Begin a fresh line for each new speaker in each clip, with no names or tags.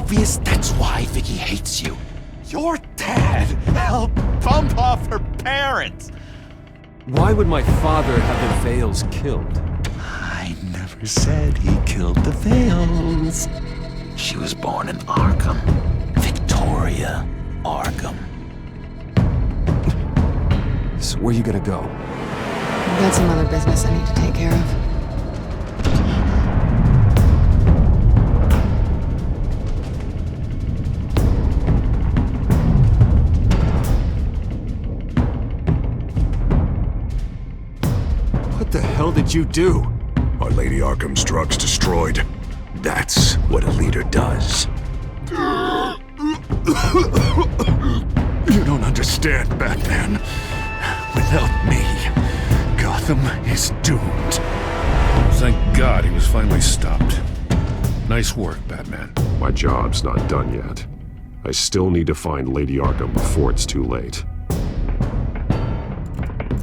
obvious that's why Vicky hates you. Your dad helped bump off her parents.
Why would my father have the Vales killed?
I never said he killed the Vales. She was born in Arkham. Victoria Arkham.
So where you gonna go?
I've got some other business I need to take care of.
What the hell did you do?
Our Lady Arkham's drugs destroyed. That's what a leader does. You don't understand, Batman. Without me, Gotham is doomed.
Thank God he was finally stopped. Nice work, Batman.
My job's not done yet. I still need to find Lady Arkham before it's too late.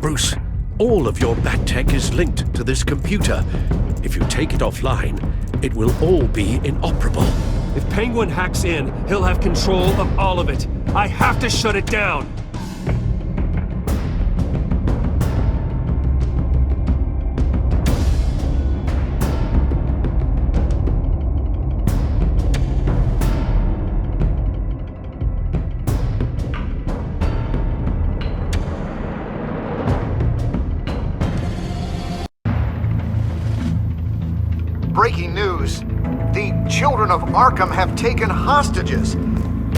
Bruce, all of your Bat-Tech is linked to this computer. If you take it offline, it will all be inoperable.
If Penguin hacks in, he'll have control of all of it. I have to shut it down!
Breaking news. The children of Arkham have taken hostages.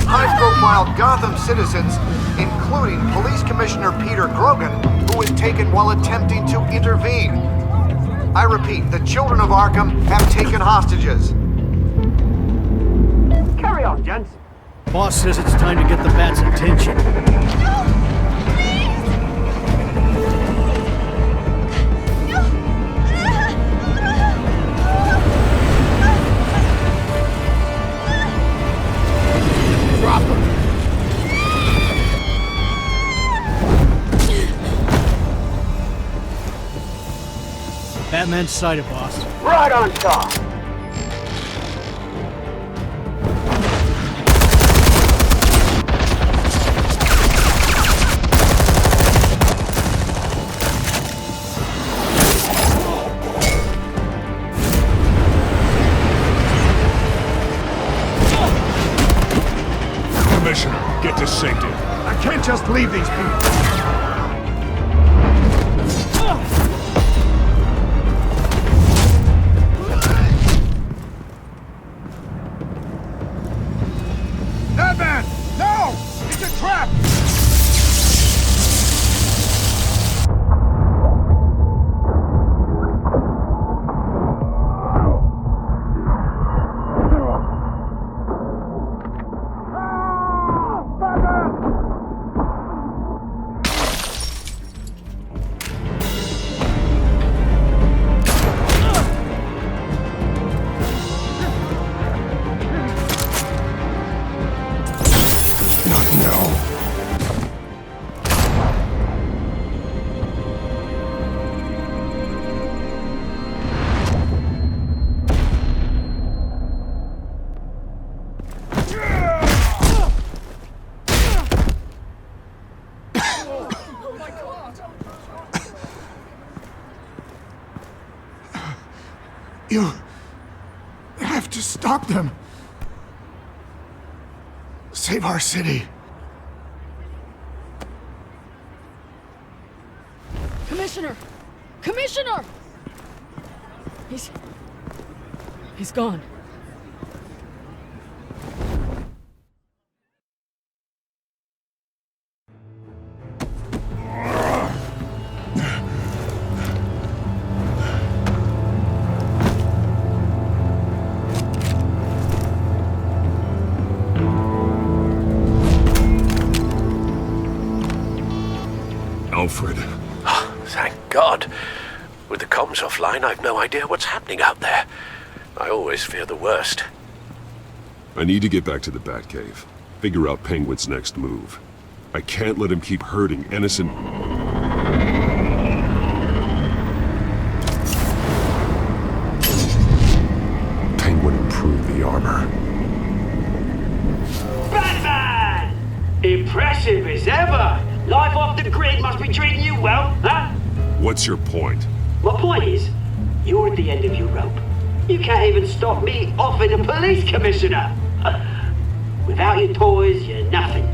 High-profile Gotham citizens, including Police Commissioner Peter Grogan, who was taken while attempting to intervene. I repeat, the children of Arkham have taken hostages.
Carry on, gents. Boss says it's time to get the Bat's attention. Batman's sighted, boss. Right on top.
Commissioner, get to safety. I can't just leave these people. Batman! No! It's a trap! You have to stop them. Save our city.
Commissioner! Commissioner! He's gone.
Alfred.
Thank God. With the comms offline, I've no idea what's happening out there. I always fear the worst.
I need to get back to the Batcave. Figure out Penguin's next move. I can't let him keep hurting innocent... Penguin improved the armor. What's your point?
My point is, you're at the end of your rope. You can't even stop me offing a police commissioner. Without your toys, you're nothing.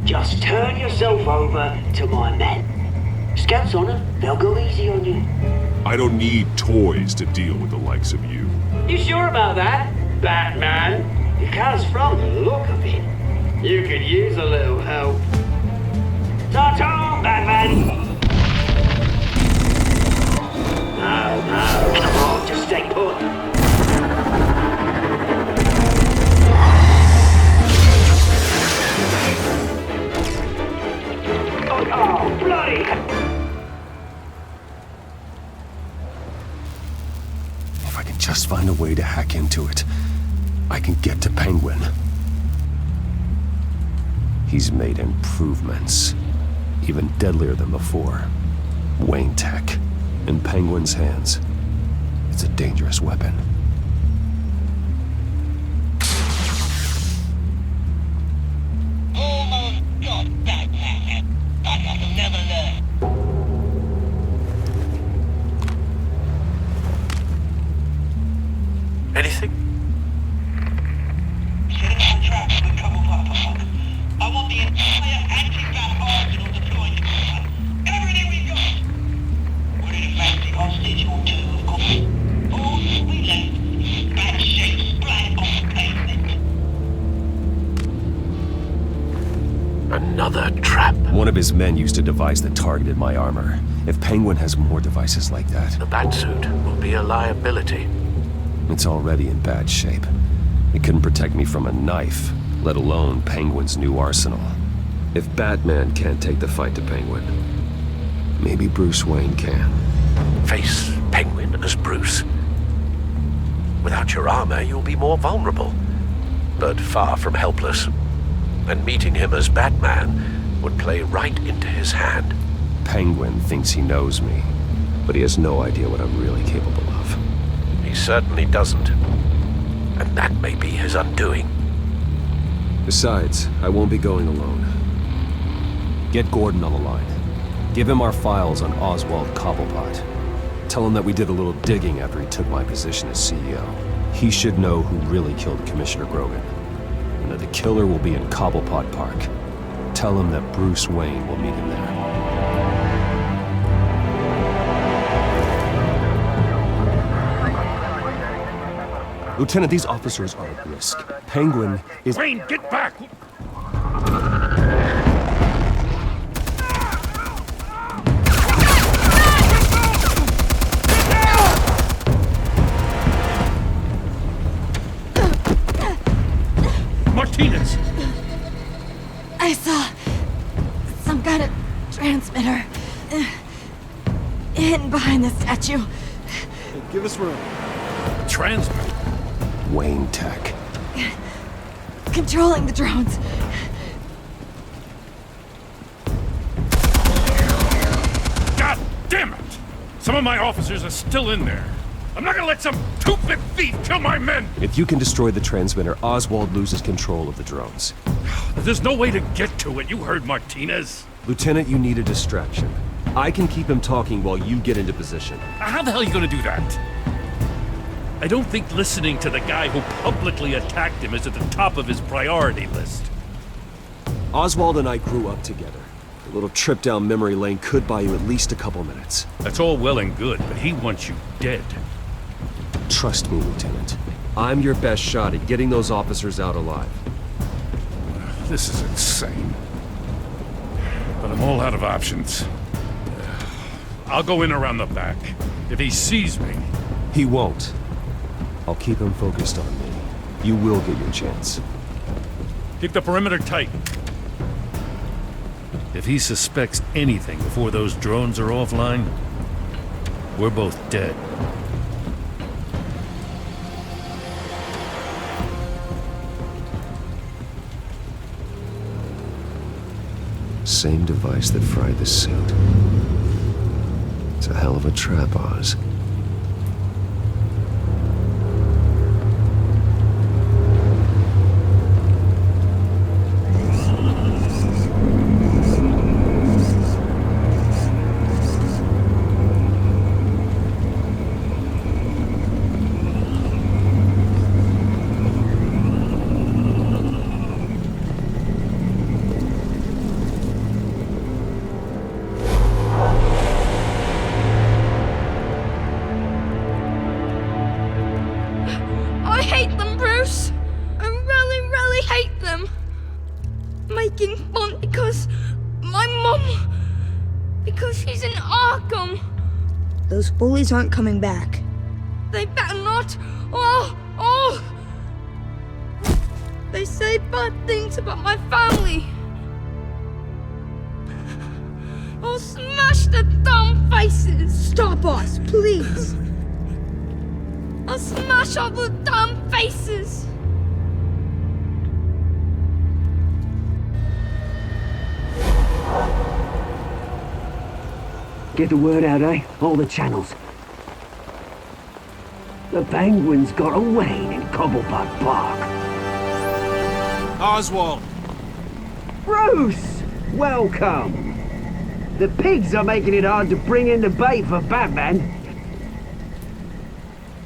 Just turn yourself over to my men. Scouts on them, they'll go easy on you.
I don't need toys to deal with the likes of you.
You sure about that, Batman? Because from the look of it, you could use a little help. Ta-ta, Batman! No, come on, just stay put. Oh, bloody!
If I can just find a way to hack into it, I can get to Penguin. He's made improvements, even deadlier than before. Wayne Tech, in Penguin's hands. It's a dangerous weapon.
Almost got that, but I'll never learn.
Anything?
Set up the traps with Cobblepot. I want the entire anti-bat arsenal deployed to Gotham. Everything we've got. We're in a fancy hostage or two, of course. All we left, bad shape splat on the pavement.
Another trap.
One of his men used a device that targeted my armor. If Penguin has more devices like that,
The Batsuit will be a liability.
it's already in bad shape. It couldn't protect me from a knife, let alone Penguin's new arsenal. If Batman can't take the fight to Penguin, maybe Bruce Wayne can.
Face Penguin as Bruce. Without your armor, you'll be more vulnerable, but far from helpless. And meeting him as Batman would play right into his hand.
Penguin thinks he knows me, but he has no idea what I'm really capable of.
He certainly doesn't. And that may be his undoing.
Besides, I won't be going alone. Get Gordon on the line. Give him our files on Oswald Cobblepot. Tell him that we did a little digging after he took my position as CEO. He should know who really killed Commissioner Grogan, and that the killer will be in Cobblepot Park. Tell him that Bruce Wayne will meet him there. Lieutenant, these officers are at risk. Penguin is—
Wayne, get back! Martinez!
I saw some kind of transmitter hidden behind the statue.
Give us room.
Transmitter?
Wayne Tech.
Controlling the drones.
God damn it! Some of my officers are still in there. I'm not gonna let some two-bit thief kill my men!
If you can destroy the transmitter, Oswald loses control of the drones.
There's no way to get to it. You heard Martinez.
Lieutenant, you need a distraction. I can keep him talking while you get into position.
How the hell are you gonna do that? I don't think listening to the guy who publicly attacked him is at the top of his priority list.
Oswald and I grew up together. A little trip down memory lane could buy you at least a couple minutes.
That's all well and good, but he wants you dead.
Trust me, Lieutenant. I'm your best shot at getting those officers out alive.
This is insane. But I'm all out of options. I'll go in around the back. If he sees me...
He won't. I'll keep him focused on me. You will get your chance.
Keep the perimeter tight. If he suspects anything before those drones are offline, we're both dead.
Same device that fried the suit. It's a hell of a trap, Oz.
Because she's in Arkham.
Those bullies aren't coming back.
They better not. Oh! They say bad things about my family. I'll smash the dumb faces.
Stop us, please.
I'll smash all the dumb faces.
Get the word out, eh? All the channels. The Penguins got away in Cobblepot Park.
Oswald!
Bruce! Welcome! The pigs are making it hard to bring in the bait for Batman.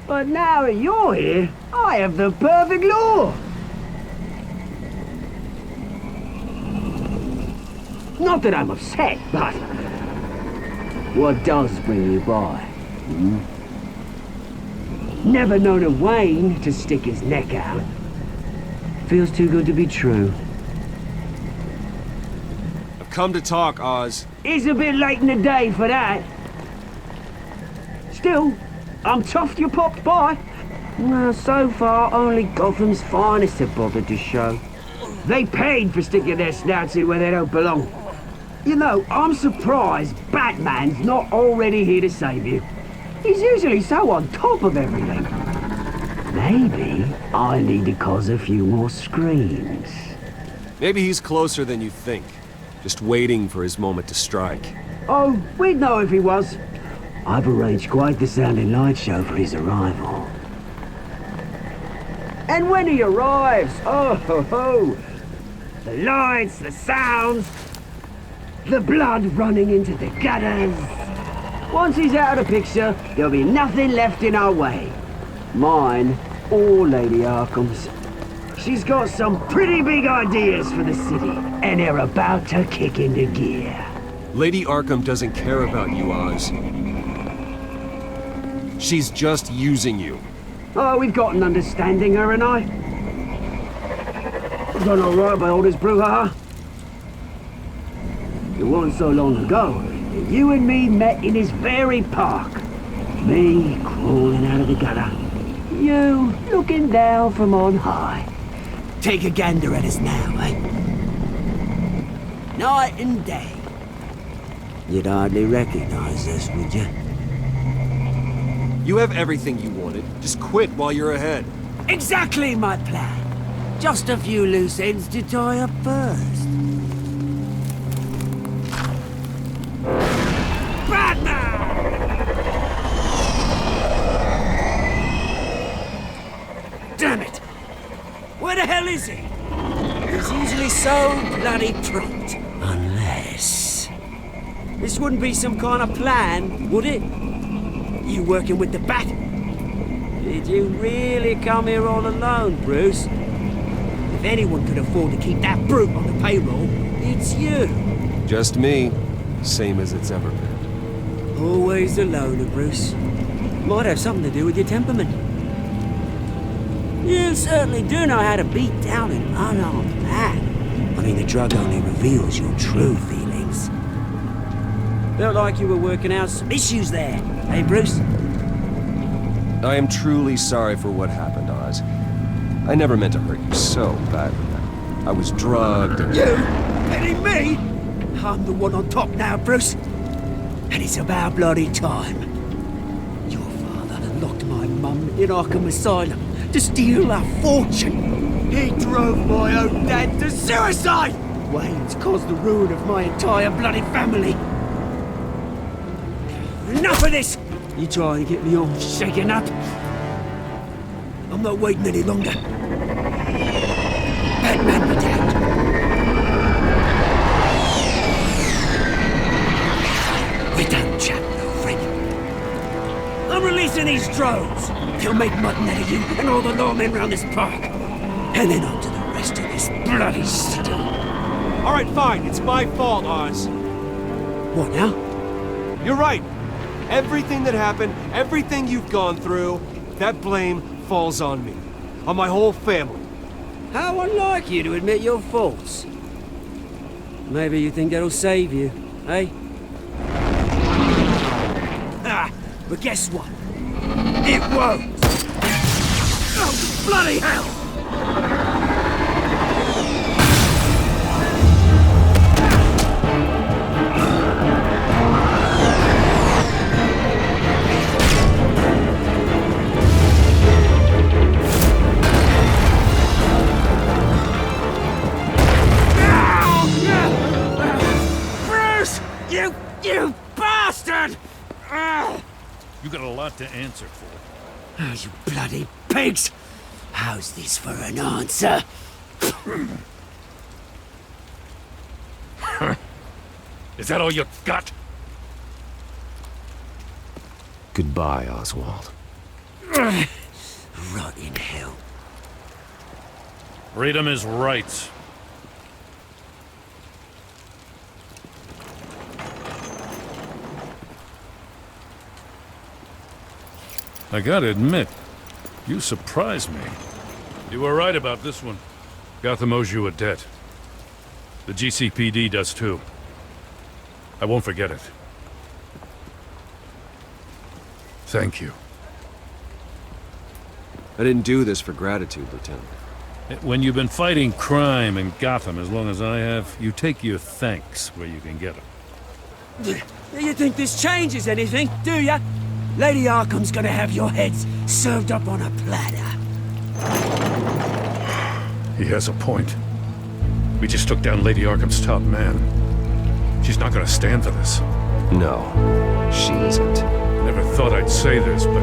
But now that you're here, I have the perfect lure! Not that I'm upset, but... what does bring you by? Never known a Wayne to stick his neck out. Feels too good to be true.
I've come to talk, Oz.
It's a bit late in the day for that. Still, I'm chuffed you popped by. Well, so far, only Gotham's finest have bothered to show. They paid for sticking their snouts in where they don't belong. You know, I'm surprised Batman's not already here to save you. He's usually so on top of everything. Maybe I need to cause a few more screams.
Maybe he's closer than you think. Just waiting for his moment to strike.
Oh, we'd know if he was. I've arranged quite the sounding light show for his arrival. And when he arrives, oh ho ho! The lights, the sounds, the blood running into the gutters. Once he's out of the picture, there'll be nothing left in our way. Mine or Lady Arkham's. She's got some pretty big ideas for the city, and they're about to kick into gear.
Lady Arkham doesn't care about you, Oz. She's just using you.
Oh, we've got an understanding, her and I. We've done all right by all this brouhaha. It wasn't so long ago that you and me met in this very park. Me crawling out of the gutter. You looking down from on high. Take a gander at us now, eh? Night and day. You'd hardly recognize us, would you?
You have everything you wanted. Just quit while you're ahead.
Exactly my plan. Just a few loose ends to tie up first. Damn it! Where the hell is he? He's usually so bloody prompt. Unless... this wouldn't be some kind of plan, would it? You working with the Bat? Did you really come here all alone, Bruce? If anyone could afford to keep that brute on the payroll, it's you.
Just me. Same as it's ever been.
Always a loner, Bruce. Might have something to do with your temperament. You certainly do know how to beat down an unarmed man. I mean, the drug only reveals your true feelings. Felt like you were working out some issues there, hey, Bruce?
I am truly sorry for what happened, Oz. I never meant to hurt you so badly. I was drugged and...
You? Petting me? I'm the one on top now, Bruce. And it's about bloody time. Your father locked my mum in Arkham Asylum to steal our fortune. He drove my own dad to suicide! Wayne's caused the ruin of my entire bloody family. Enough of this! You trying to get me all shaken up? I'm not waiting any longer. Batman be damned. We're done, chap, old friend. I'm releasing these drones. They'll make mutton out of you and all the lawmen around this park. And then on to the rest of this bloody city.
All right, fine. It's my fault, Oz.
What now?
You're right. Everything that happened, everything you've gone through, that blame falls on me. On my whole family.
How unlike you to admit your faults. Maybe you think that'll save you, eh?
But guess what? It won't! Oh, bloody hell! You bastard!
You got a lot to answer for.
Oh, you bloody pigs! How's this for an answer?
Is that all you got?
Goodbye, Oswald.
Rot in hell.
Freedom is right. I gotta admit, you surprised me. You were right about this one. Gotham owes you a debt. The GCPD does too. I won't forget it. Thank you.
I didn't do this for gratitude, Lieutenant.
When you've been fighting crime in Gotham as long as I have, you take your thanks where you can get them.
Do you think this changes anything, do ya? Lady Arkham's gonna have your heads served up on a platter.
He has a point. We just took down Lady Arkham's top man. She's not gonna stand for this.
No, she isn't.
Never thought I'd say this, but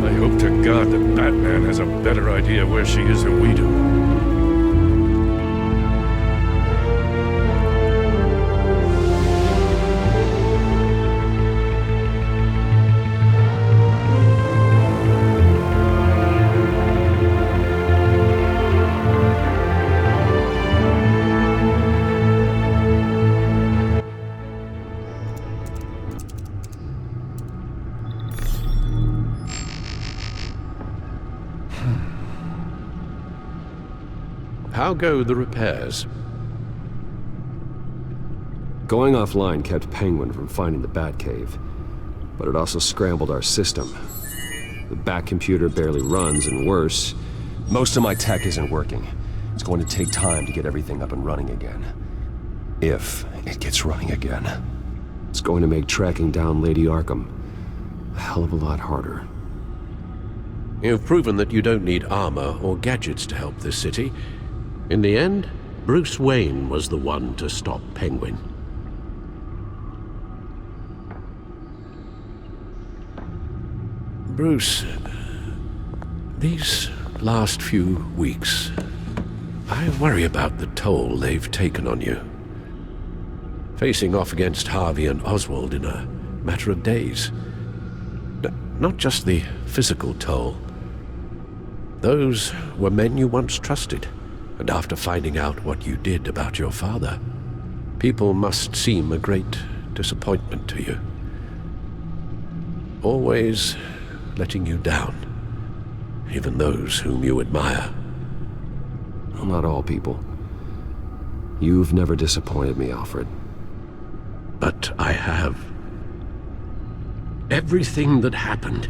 I hope to God that Batman has a better idea where she is than we do.
How go the repairs?
Going offline kept Penguin from finding the Batcave, but it also scrambled our system. The Bat-computer barely runs, and worse, most of my tech isn't working. It's going to take time to get everything up and running again. If it gets running again. It's going to make tracking down Lady Arkham a hell of a lot harder.
You've proven that you don't need armor or gadgets to help this city. In the end, Bruce Wayne was the one to stop Penguin. Bruce, these last few weeks, I worry about the toll they've taken on you. Facing off against Harvey and Oswald in a matter of days. Not just the physical toll. Those were men you once trusted. And after finding out what you did about your father, people must seem a great disappointment to you. Always letting you down, even those whom you admire.
Well, not all people. You've never disappointed me, Alfred.
But I have. Everything that happened,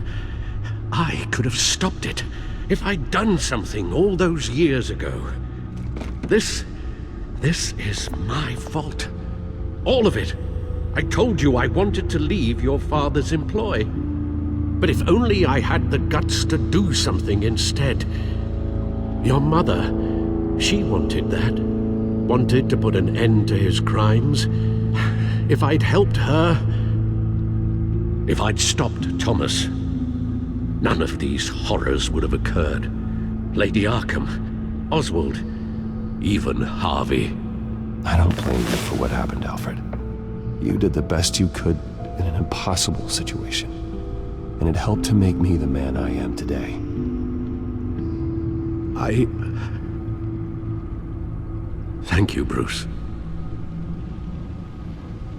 I could have stopped it if I'd done something all those years ago. This is my fault. All of it. I told you I wanted to leave your father's employ. But if only I had the guts to do something instead. Your mother, she wanted that. Wanted to put an end to his crimes. If I'd helped her, if I'd stopped Thomas, none of these horrors would have occurred. Lady Arkham, Oswald, even Harvey.
I don't blame you for what happened, Alfred. You did the best you could in an impossible situation. And it helped to make me the man I am today.
Thank you, Bruce.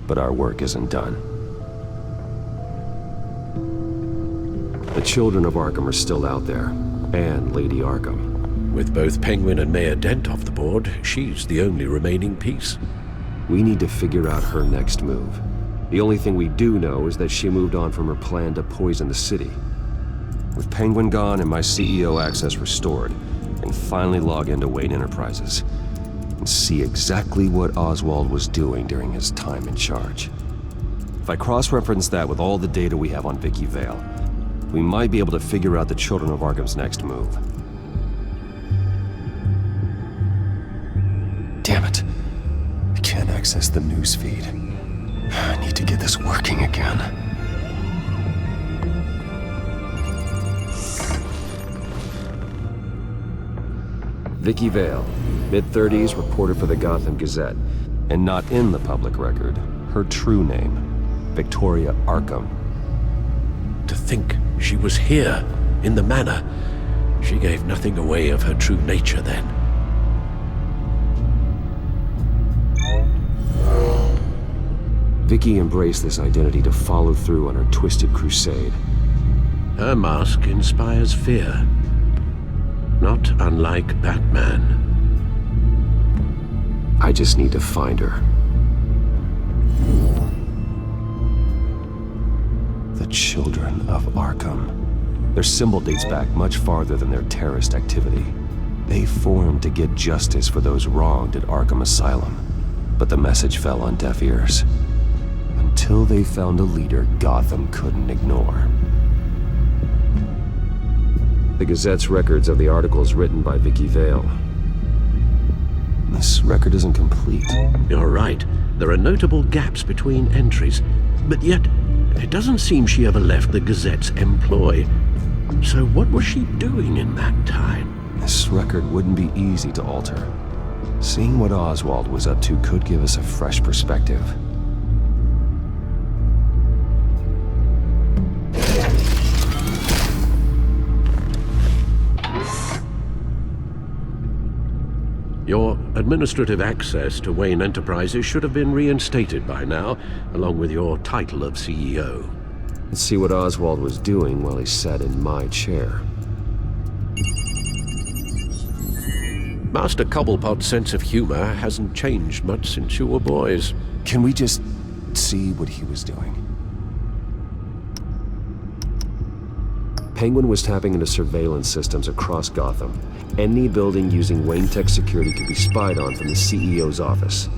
But our work isn't done. The children of Arkham are still out there, and Lady Arkham.
With both Penguin and Mayor Dent off the board, she's the only remaining piece.
We need to figure out her next move. The only thing we do know is that she moved on from her plan to poison the city. With Penguin gone and my CEO access restored, I can finally log into Wayne Enterprises and see exactly what Oswald was doing during his time in charge. If I cross-reference that with all the data we have on Vicky Vale, we might be able to figure out the Children of Arkham's next move. Damn it. I can't access the news feed. I need to get this working again. Vicky Vale, mid-30s, reporter for the Gotham Gazette, and not in the public record, her true name, Victoria Arkham.
To think she was here, in the manor. She gave nothing away of her true nature then.
Vicky embraced this identity to follow through on her twisted crusade.
Her mask inspires fear. Not unlike Batman.
I just need to find her. The Children of Arkham. Their symbol dates back much farther than their terrorist activity. They formed to get justice for those wronged at Arkham Asylum. But the message fell on deaf ears. Until they found a leader Gotham couldn't ignore. The Gazette's records of the articles written by Vicky Vale. This record isn't complete.
You're right. There are notable gaps between entries. But yet, it doesn't seem she ever left the Gazette's employ. So what was she doing in that time?
This record wouldn't be easy to alter. Seeing what Oswald was up to could give us a fresh perspective.
Your administrative access to Wayne Enterprises should have been reinstated by now, along with your title of CEO.
Let's see what Oswald was doing while he sat in my chair.
Master Cobblepot's sense of humor hasn't changed much since you were boys.
Can we just see what he was doing? Penguin was tapping into surveillance systems across Gotham. Any building using Wayne Tech security could be spied on from the CEO's office.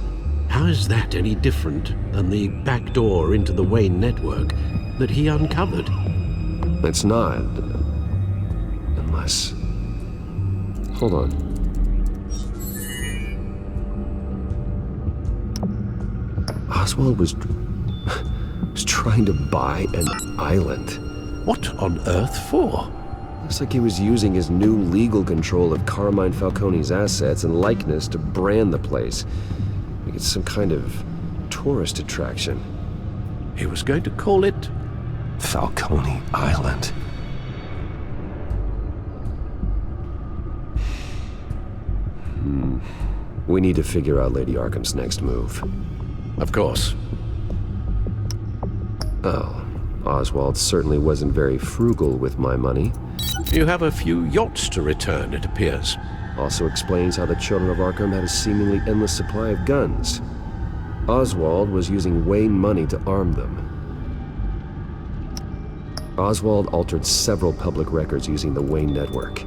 How is that any different than the back door into the Wayne network that he uncovered?
It's not. Unless... Hold on. Oswald was trying to buy an island.
What on earth for?
Looks like he was using his new legal control of Carmine Falcone's assets and likeness to brand the place. Make it some kind of tourist attraction.
He was going to call it...
Falcone Island. We need to figure out Lady Arkham's next move.
Of course.
Oh. Oswald certainly wasn't very frugal with my money.
You have a few yachts to return, it appears.
Also explains how the Children of Arkham had a seemingly endless supply of guns. Oswald was using Wayne money to arm them. Oswald altered several public records using the Wayne network.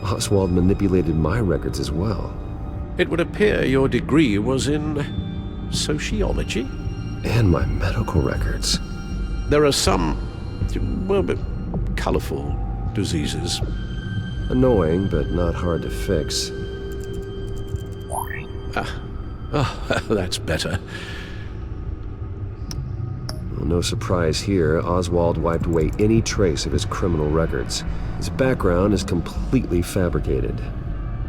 Oswald manipulated my records as well.
It would appear your degree was in... sociology?
And my medical records.
There are some, well, colorful diseases.
Annoying, but not hard to fix.
That's better.
Well, no surprise here, Oswald wiped away any trace of his criminal records. His background is completely fabricated.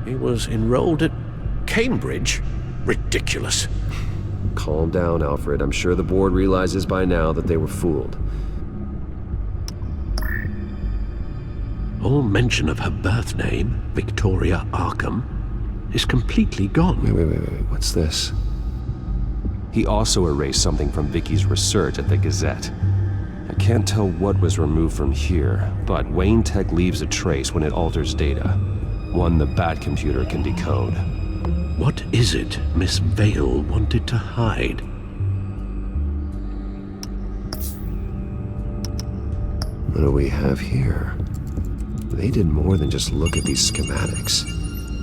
He was enrolled at Cambridge? Ridiculous.
Calm down, Alfred. I'm sure the board realizes by now that they were fooled.
All mention of her birth name, Victoria Arkham, is completely gone.
Wait. What's this? He also erased something from Vicky's research at the Gazette. I can't tell what was removed from here, but Wayne Tech leaves a trace when it alters data. One the Bat computer can decode.
What is it Miss Vale wanted to hide?
What do we have here? They did more than just look at these schematics.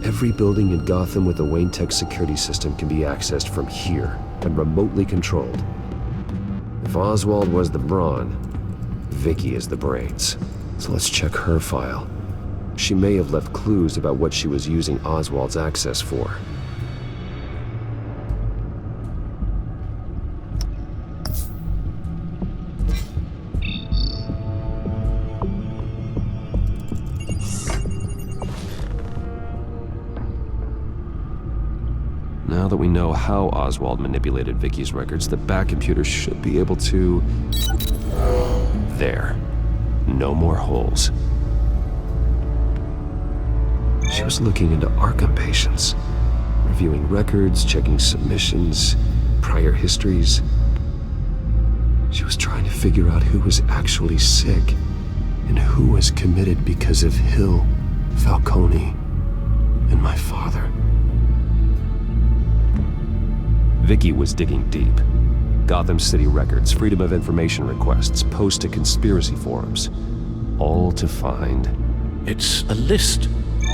Every building in Gotham with a Wayne Tech security system can be accessed from here and remotely controlled. If Oswald was the brawn, Vicky is the brains. So let's check her file. She may have left clues about what she was using Oswald's access for. Now that we know how Oswald manipulated Vicky's records, the back computer should be able to... There. No more holes. She was looking into Arkham patients, reviewing records, checking submissions, prior histories. She was trying to figure out who was actually sick and who was committed because of Hill, Falcone, and my father. Vicky was digging deep. Gotham City records, Freedom of Information requests, posts to conspiracy forums. All to find...
It's a list.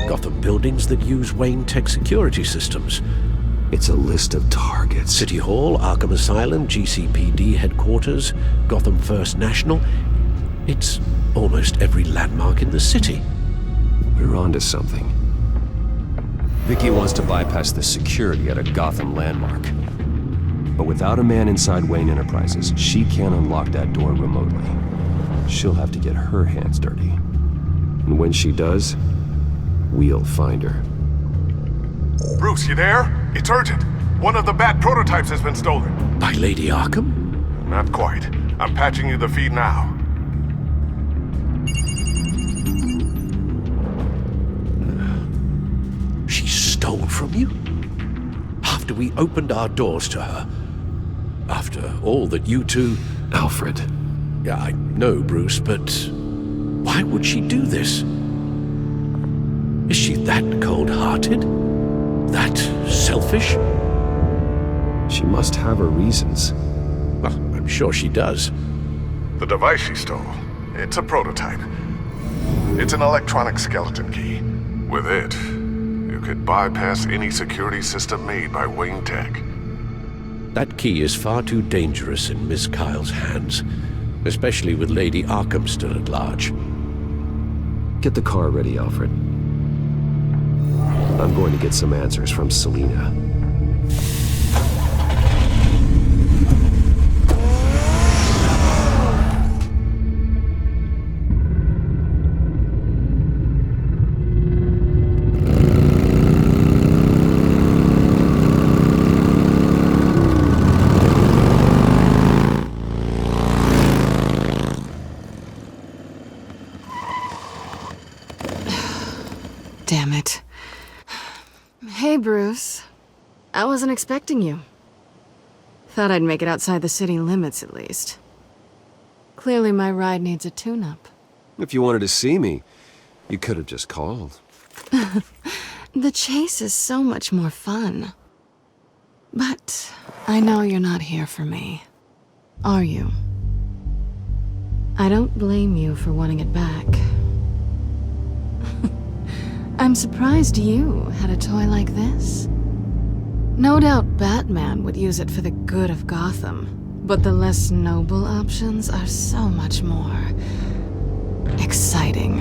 Gotham buildings that use Wayne Tech security systems.
It's a list of targets.
City Hall, Arkham Asylum, GCPD headquarters, Gotham First National. It's almost every landmark in the city.
We're onto something. Vicky wants to bypass the security at a Gotham landmark. But without a man inside Wayne Enterprises, she can't unlock that door remotely. She'll have to get her hands dirty. And when she does, we'll find her.
Bruce, you there? It's urgent. One of the Bat prototypes has been stolen.
By Lady Arkham?
Not quite. I'm patching you the feed now.
She stole from you? After we opened our doors to her? After all that you two...
Alfred.
Yeah, I know, Bruce, but why would she do this? Is she that cold-hearted? That selfish?
She must have her reasons.
Well, I'm sure she does.
The device she stole, it's a prototype. It's an electronic skeleton key. With it, you could bypass any security system made by Wayne Tech.
That key is far too dangerous in Miss Kyle's hands, especially with Lady Arkham still at large.
Get the car ready, Alfred. I'm going to get some answers from Selina.
Damn it. Hey, Bruce. I wasn't expecting you. Thought I'd make it outside the city limits, at least. Clearly my ride needs a tune-up.
If you wanted to see me, you could have just called.
The chase is so much more fun. But I know you're not here for me. Are you? I don't blame you for wanting it back. I'm surprised you had a toy like this. No doubt Batman would use it for the good of Gotham, but the less noble options are so much more exciting.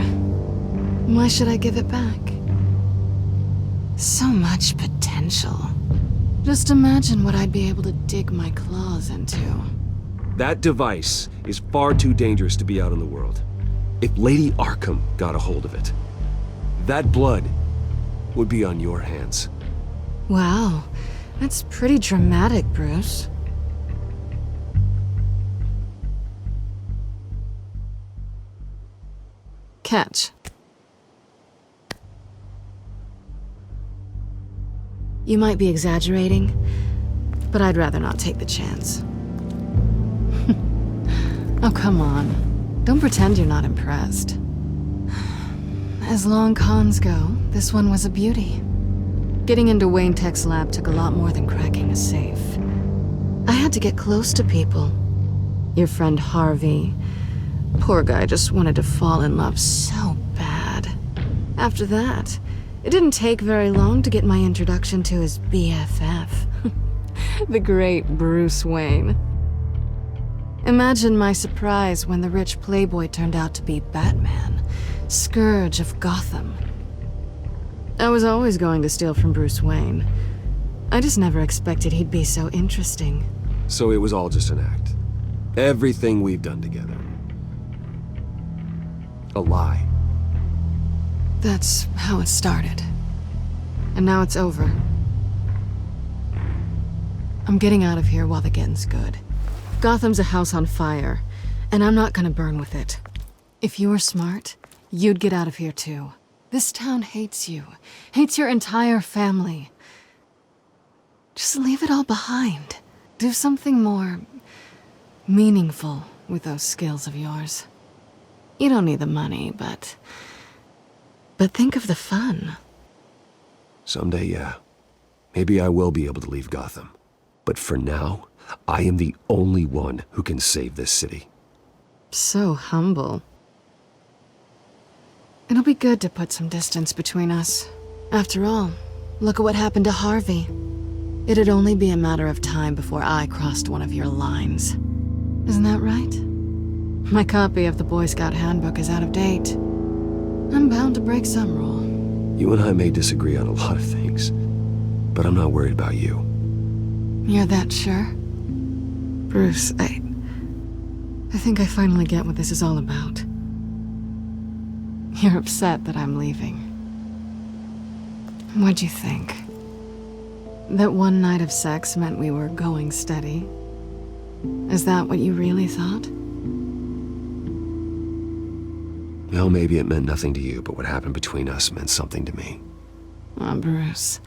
Why should I give it back? So much potential. Just imagine what I'd be able to dig my claws into.
That device is far too dangerous to be out in the world. If Lady Arkham got a hold of it, that blood would be on your hands.
Wow, that's pretty dramatic, Bruce. Catch. You might be exaggerating, but I'd rather not take the chance. Oh, come on. Don't pretend you're not impressed. As long cons go, this one was a beauty. Getting into Wayne Tech's lab took a lot more than cracking a safe. I had to get close to people. Your friend Harvey. Poor guy just wanted to fall in love so bad. After that, it didn't take very long to get my introduction to his BFF. The great Bruce Wayne. Imagine my surprise when the rich playboy turned out to be Batman, Scourge of Gotham. I was always going to steal from Bruce Wayne. I just never expected he'd be so interesting.
So it was all just an act. Everything we've done together. A lie.
That's how it started. And now it's over. I'm getting out of here while the getting's good. Gotham's a house on fire, and I'm not gonna burn with it. If you were smart, you'd get out of here too. This town hates you. Hates your entire family. Just leave it all behind. Do something more meaningful with those skills of yours. You don't need the money, but think of the fun.
Someday, yeah. Maybe I will be able to leave Gotham. But for now, I am the only one who can save this city.
So humble. It'll be good to put some distance between us. After all, look at what happened to Harvey. It'd only be a matter of time before I crossed one of your lines. Isn't that right? My copy of the Boy Scout Handbook is out of date. I'm bound to break some rule.
You and I may disagree on a lot of things, but I'm not worried about you.
You're that sure? Bruce, I think I finally get what this is all about. You're upset that I'm leaving. What'd you think? That one night of sex meant we were going steady? Is that what you really thought?
Well, maybe it meant nothing to you, but what happened between us meant something to me.
Oh, Bruce.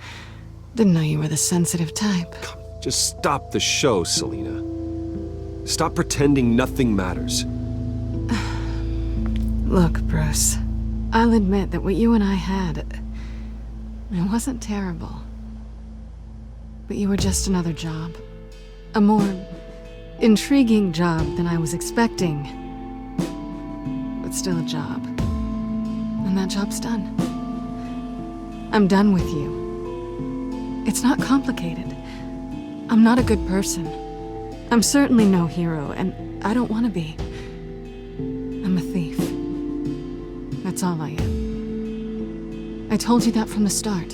Didn't know you were the sensitive type.
Just stop the show, Selina. Stop pretending nothing matters.
Look, Bruce. I'll admit that what you and I had, it wasn't terrible. But you were just another job. A more intriguing job than I was expecting. But still a job. And that job's done. I'm done with you. It's not complicated. I'm not a good person. I'm certainly no hero, and I don't want to be. I'm a thief. That's all I am. I told you that from the start.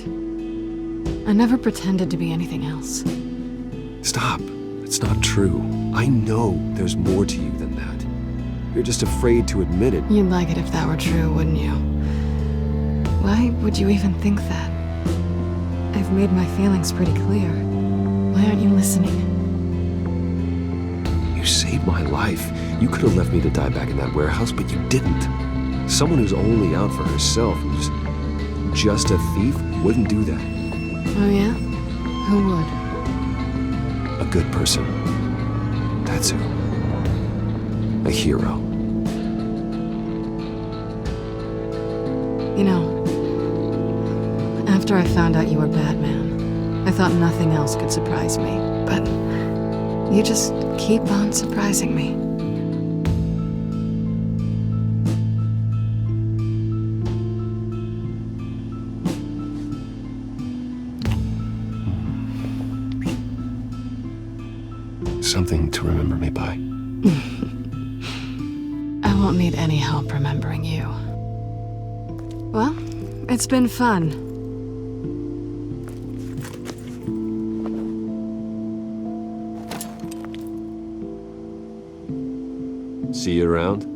I never pretended to be anything else.
Stop. It's not true. I know there's more to you than that. You're just afraid to admit it.
You'd like it if that were true, wouldn't you? Why would you even think that? I've made my feelings pretty clear. Why aren't you listening?
You saved my life. You could have left me to die back in that warehouse, but you didn't. Someone who's only out for herself, who's just a thief, wouldn't do that.
Oh yeah? Who would?
A good person. That's who. A hero.
You know, after I found out you were Batman, I thought nothing else could surprise me. But you just keep on surprising me.
Something to remember me by.
I won't need any help remembering you. Well, it's been fun.
See you around?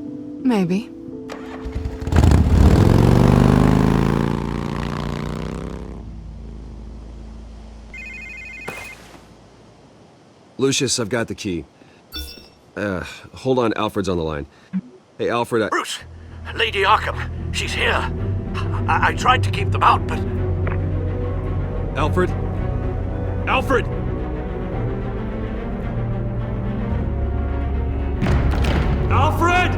Maybe.
Lucius, I've got the key. Hold on, Alfred's on the line. Hey, Alfred,
Bruce! Lady Arkham, she's here. I tried to keep them out, but...
Alfred? Alfred!
Alfred!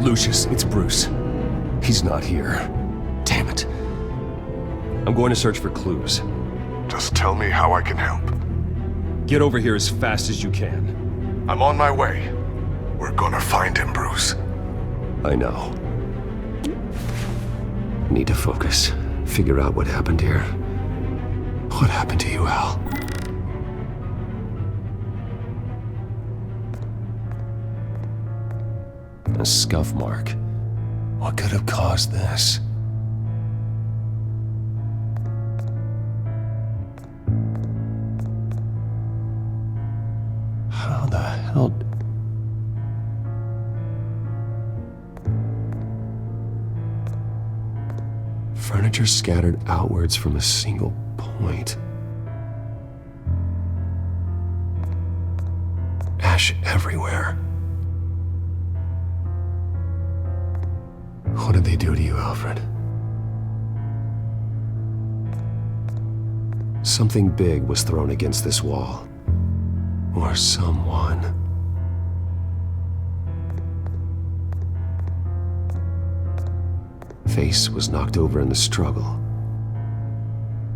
Lucius, it's Bruce. He's not here. Damn it. I'm going to search for clues.
Just tell me how I can help.
Get over here as fast as you can.
I'm on my way. We're gonna find him, Bruce.
I know. Need to focus. Figure out what happened here. What happened to you, Al? A scuff mark. What could have caused this? How the hell... Furniture scattered outwards from a single point. Ash everywhere. What did they do to you, Alfred? Something big was thrown against this wall. Or someone. Face was knocked over in the struggle.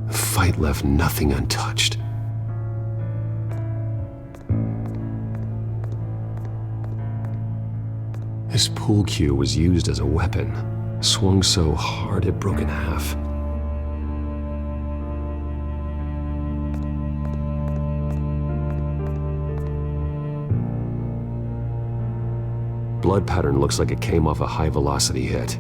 The fight left nothing untouched. His pool cue was used as a weapon, swung so hard it broke in half. Blood pattern looks like it came off a high-velocity hit.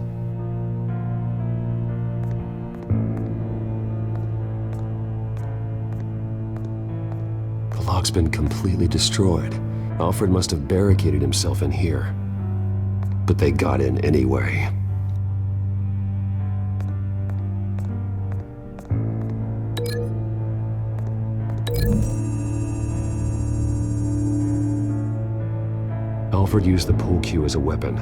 The lock's been completely destroyed. Alfred must have barricaded himself in here. But they got in anyway. Alfred used the pool cue as a weapon,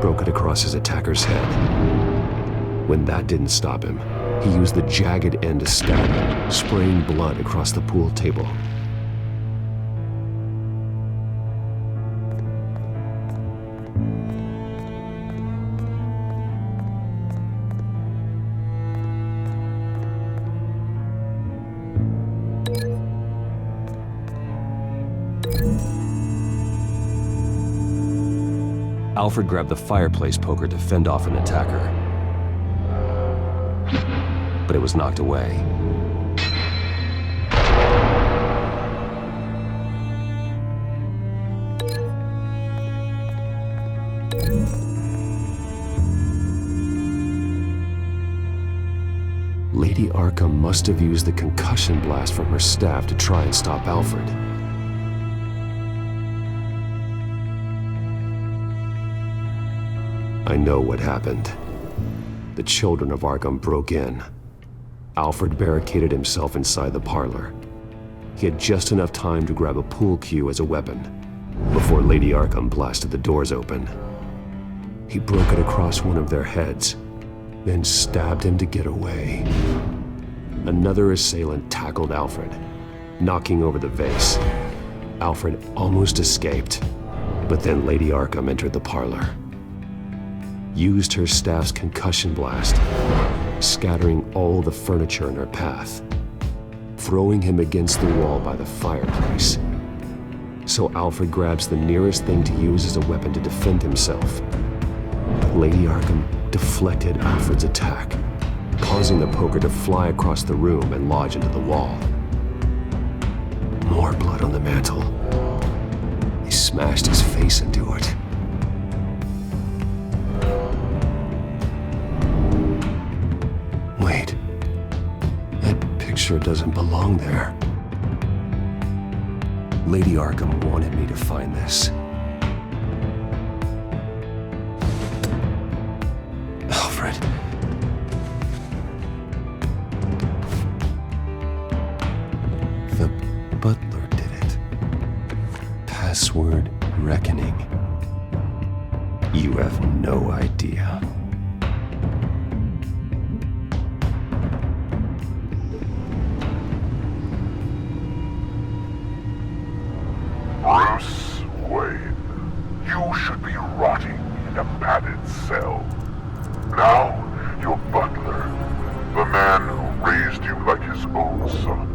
broke it across his attacker's head. When that didn't stop him, he used the jagged end to stab him, spraying blood across the pool table. Alfred grabbed the fireplace poker to fend off an attacker. But it was knocked away. Lady Arkham must have used the concussion blast from her staff to try and stop Alfred. I know what happened. The children of Arkham broke in. Alfred barricaded himself inside the parlor. He had just enough time to grab a pool cue as a weapon before Lady Arkham blasted the doors open. He broke it across one of their heads, then stabbed him to get away. Another assailant tackled Alfred, knocking over the vase. Alfred almost escaped, but then Lady Arkham entered the parlor. Used her staff's concussion blast, scattering all the furniture in her path, throwing him against the wall by the fireplace. So Alfred grabs the nearest thing to use as a weapon to defend himself. But Lady Arkham deflected Alfred's attack, causing the poker to fly across the room and lodge into the wall. More blood on the mantel. He smashed his face into it. Wait, that picture doesn't belong there. Lady Arkham wanted me to find this. Alfred. The butler did it. Password reckoning. You have no idea.
Bruce Wayne, you should be rotting in a cell. Now, your butler, the man who raised you like his own son,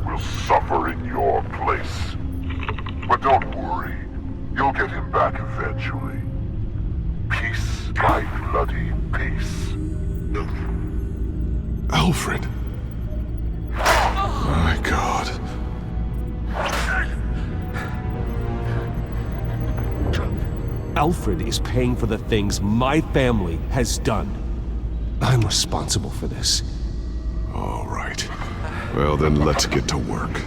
will suffer in your place. But don't worry, you'll get him back eventually. Peace by bloody peace.
Alfred. My God.
Alfred is paying for the things my family has done. I'm responsible for this.
All right. Well, then let's get to work.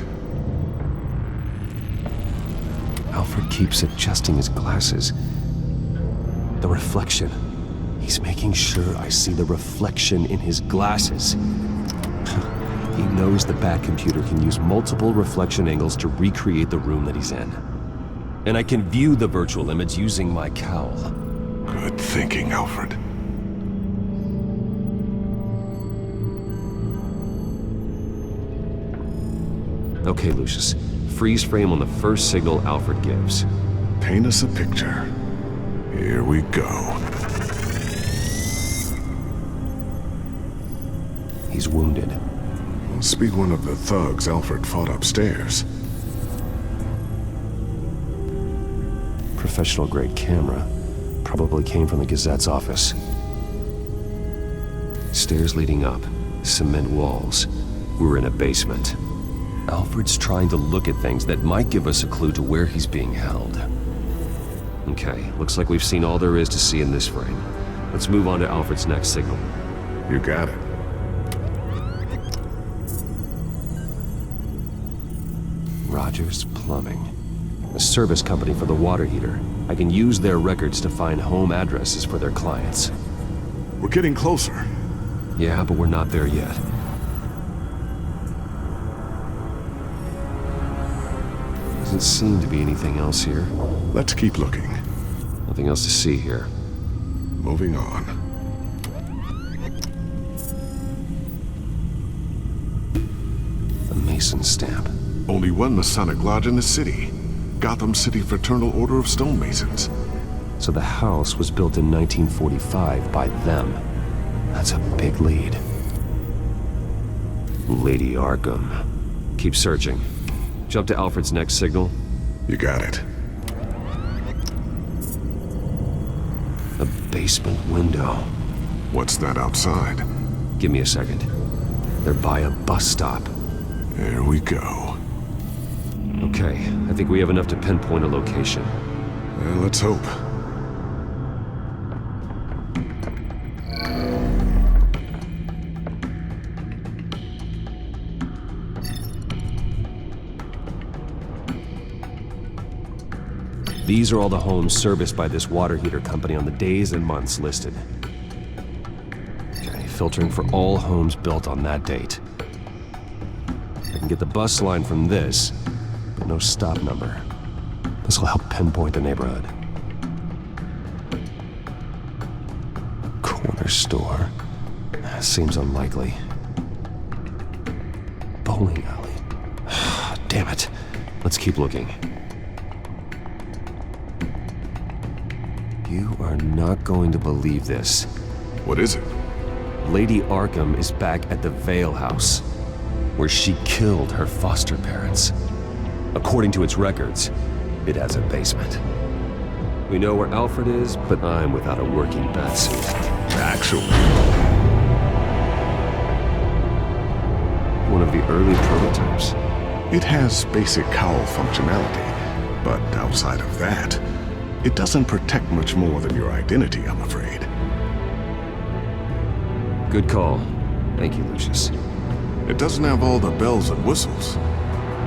Alfred keeps adjusting his glasses. The reflection. He's making sure I see the reflection in his glasses. He knows the Batcomputer can use multiple reflection angles to recreate the room that he's in. And I can view the virtual image using my cowl.
Good thinking, Alfred.
Okay, Lucius. Freeze frame on the first signal Alfred gives.
Paint us a picture. Here we go.
He's wounded.
Must be one of the thugs Alfred fought upstairs.
Professional-grade camera. Probably came from the Gazette's office. Stairs leading up. Cement walls. We're in a basement. Alfred's trying to look at things that might give us a clue to where he's being held. Okay, looks like we've seen all there is to see in this frame. Let's move on to Alfred's next signal.
You got it.
Rogers Plumbing. A service company for the water heater. I can use their records to find home addresses for their clients.
We're getting closer.
Yeah, but we're not there yet. Doesn't seem to be anything else here.
Let's keep looking.
Nothing else to see here.
Moving on.
The Mason stamp.
Only one Masonic lodge in the city. Gotham City Fraternal Order of Stonemasons.
So the house was built in 1945 by them. That's a big lead. Lady Arkham. Keep searching. Jump to Alfred's next signal.
You got it.
A basement window.
What's that outside?
Give me a second. They're by a bus stop.
There we go.
Okay, I think we have enough to pinpoint a location.
Well, let's hope.
These are all the homes serviced by this water heater company on the days and months listed. Okay, filtering for all homes built on that date. I can get the bus line from this, but no stop number. This will help pinpoint the neighborhood. A corner store. Seems unlikely. Bowling alley. Damn it. Let's keep looking. You are not going to believe this.
What is it?
Lady Arkham is back at the Vale House, where she killed her foster parents. According to its records, it has a basement. We know where Alfred is, but I'm without a working batsuit.
Actually.
One of the early prototypes.
It has basic cowl functionality, but outside of that, it doesn't protect much more than your identity, I'm afraid.
Good call. Thank you, Lucius.
It doesn't have all the bells and whistles,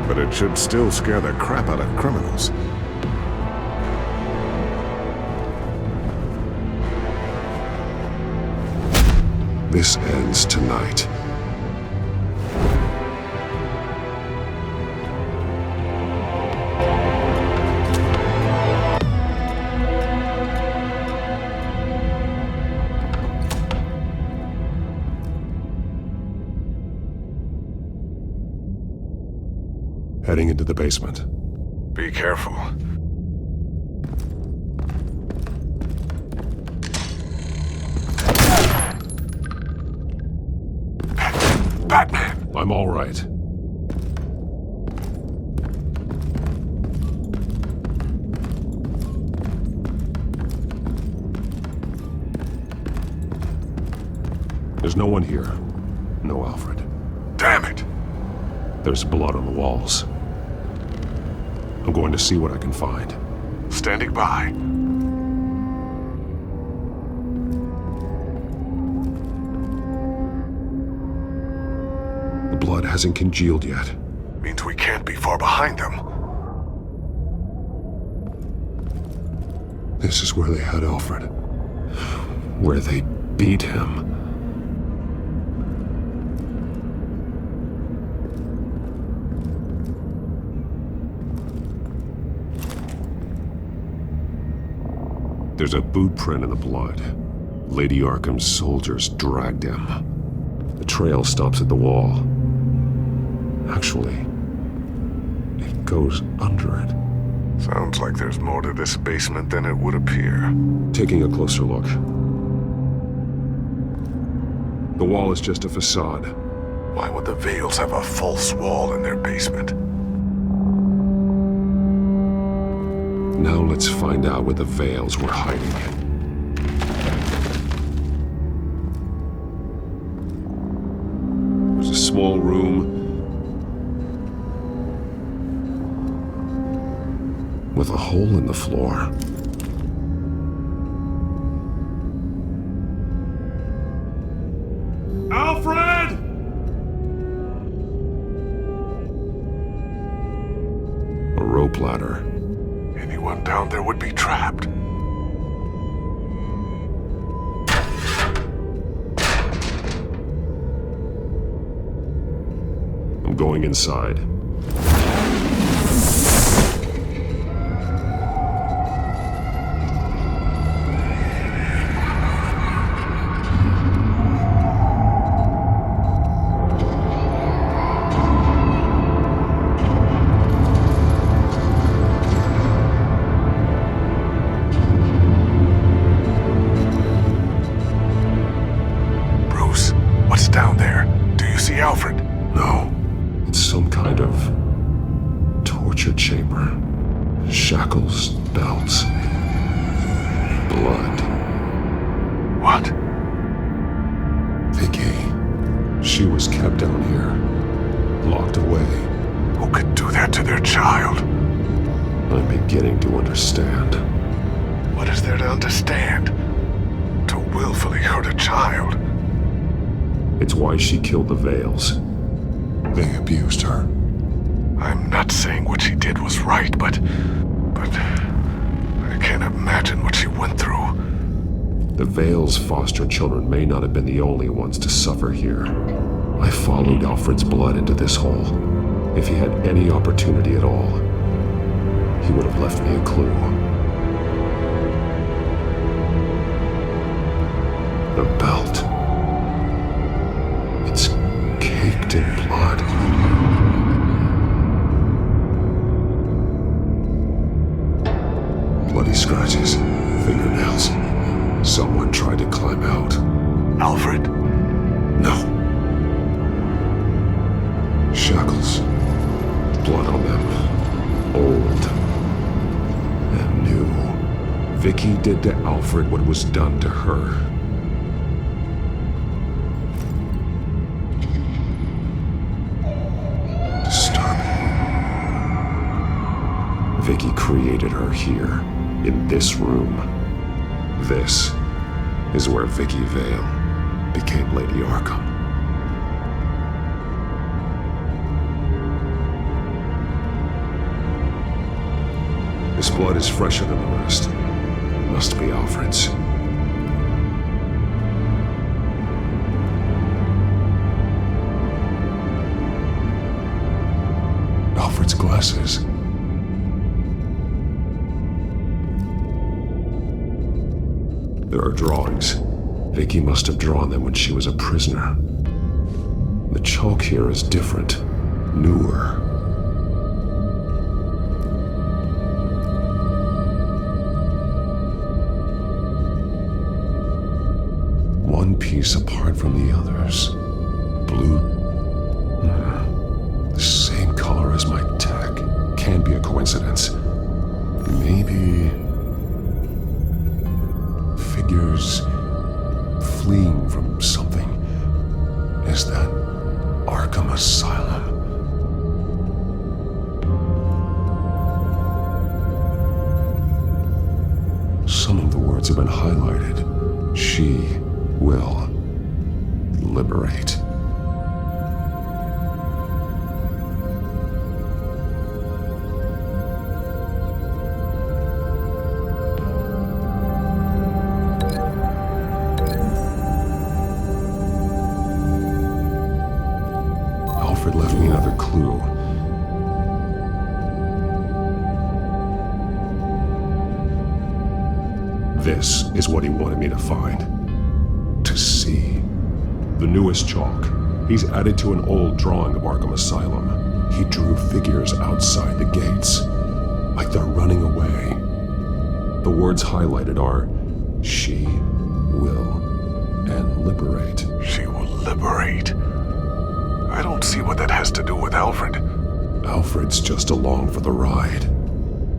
but it should still scare the crap out of criminals. This ends tonight. Heading into the basement. Be careful. Batman!
I'm all right. There's no one here. No Alfred.
Damn it!
There's blood on the walls. I'm going to see what I can find.
Standing by.
The blood hasn't congealed yet.
Means we can't be far behind them.
This is where they had Alfred. Where they beat him. There's a boot print in the blood. Lady Arkham's soldiers dragged him. The trail stops at the wall. Actually, it goes under it.
Sounds like there's more to this basement than it would appear.
Taking a closer look. The wall is just a facade.
Why would the Vales have a false wall in their basement?
Now let's find out where the Vales were hiding. There's a small room with a hole in the floor.
Alfred!
A rope ladder.
Anyone down there would be trapped.
I'm going inside.
Down there. Do you see Alfred?
No. It's some kind of torture chamber. Shackles, belts, blood.
What?
Vicky. She was kept down here. Locked away.
Who could do that to their child?
I'm beginning to understand.
What is there to understand? To willfully hurt a child?
It's why she killed the Vales. They abused her.
I'm not saying what she did was right, but I can't imagine what she went through.
The Vales' foster children may not have been the only ones to suffer here. I followed Alfred's blood into this hole. If he had any opportunity at all, he would have left me a clue. The belt. It's caked in blood. Bloody scratches, fingernails. Someone tried to climb out.
Alfred?
No. Shackles. Blood on them. Old. And new. Vicky did to Alfred what was done to her. Vicky created her here, in this room. This is where Vicky Vale became Lady Arkham. This blood is fresher than the rest. It must be Alfred's. Alfred's glasses. There are drawings. Vicky must have drawn them when she was a prisoner. The chalk here is different, newer. One piece apart from the others. Blue
be a coincidence. Maybe... figures fleeing from something. Is that Arkham Asylum? Some of the words have been highlighted. She will liberate. Alfred left me another clue. This is what he wanted me to find. To see. The newest chalk. He's added to an old drawing of Arkham Asylum. He drew figures outside the gates. Like they're running away. The words highlighted are, she will, and liberate. She will liberate? I don't see what that has to do with Alfred. Alfred's just along for the ride.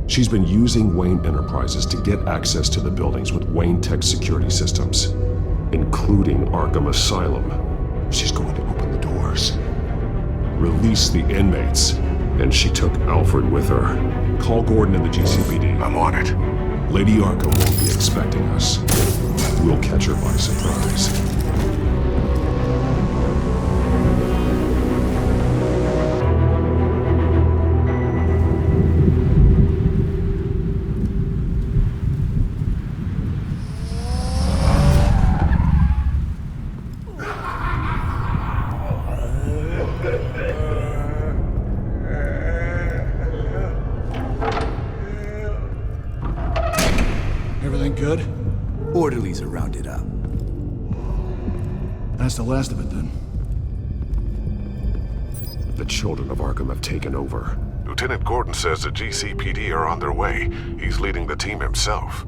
She's been using Wayne Enterprises to get access to the buildings with Wayne Tech security systems, including Arkham Asylum. She's going to open the doors, release the inmates, and she took Alfred with her. Call Gordon and the GCPD. I'm on it.
Lady Arkham won't be expecting us. We'll catch her by surprise.
Everything good?
Orderlies are rounded up.
That's the last of it, then.
The children of Arkham have taken over.
Lieutenant Gordon says the GCPD are on their way. He's leading the team himself.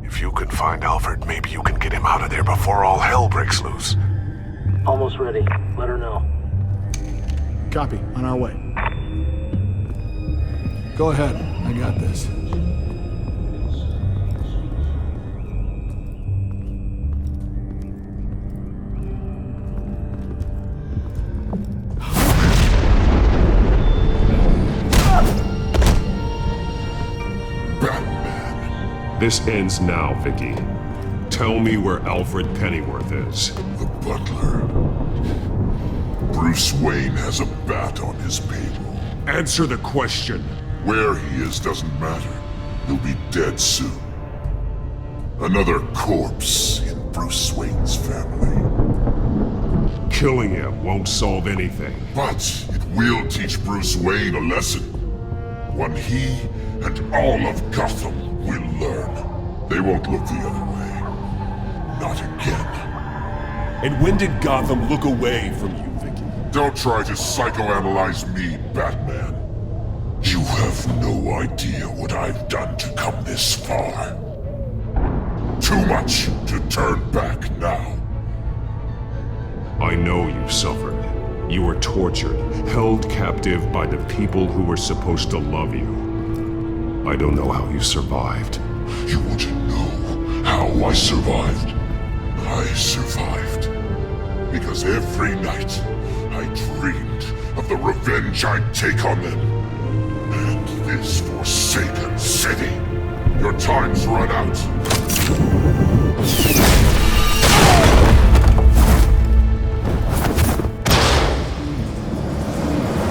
If you can find Alfred, maybe you can get him out of there before all hell breaks loose.
Almost ready. Let her know.
Copy. On our way. Go ahead. I got this.
This ends now, Vicky. Tell me where Alfred Pennyworth is.
The butler. Bruce Wayne has a bat on his payroll.
Answer the question.
Where he is doesn't matter. He'll be dead soon. Another corpse in Bruce Wayne's family.
Killing him won't solve anything.
But it will teach Bruce Wayne a lesson. One he and all of Gotham will learn. They won't look the other way. Not again.
And when did Gotham look away from you, Vicky?
Don't try to psychoanalyze me, Batman. You have no idea what I've done to come this far. Too much to turn back now.
I know you suffered. You were tortured, held captive by the people who were supposed to love you. I don't know how you survived.
You want to know how I survived? I survived because every night I dreamed of the revenge I'd take on them. And this forsaken city. Your time's run out.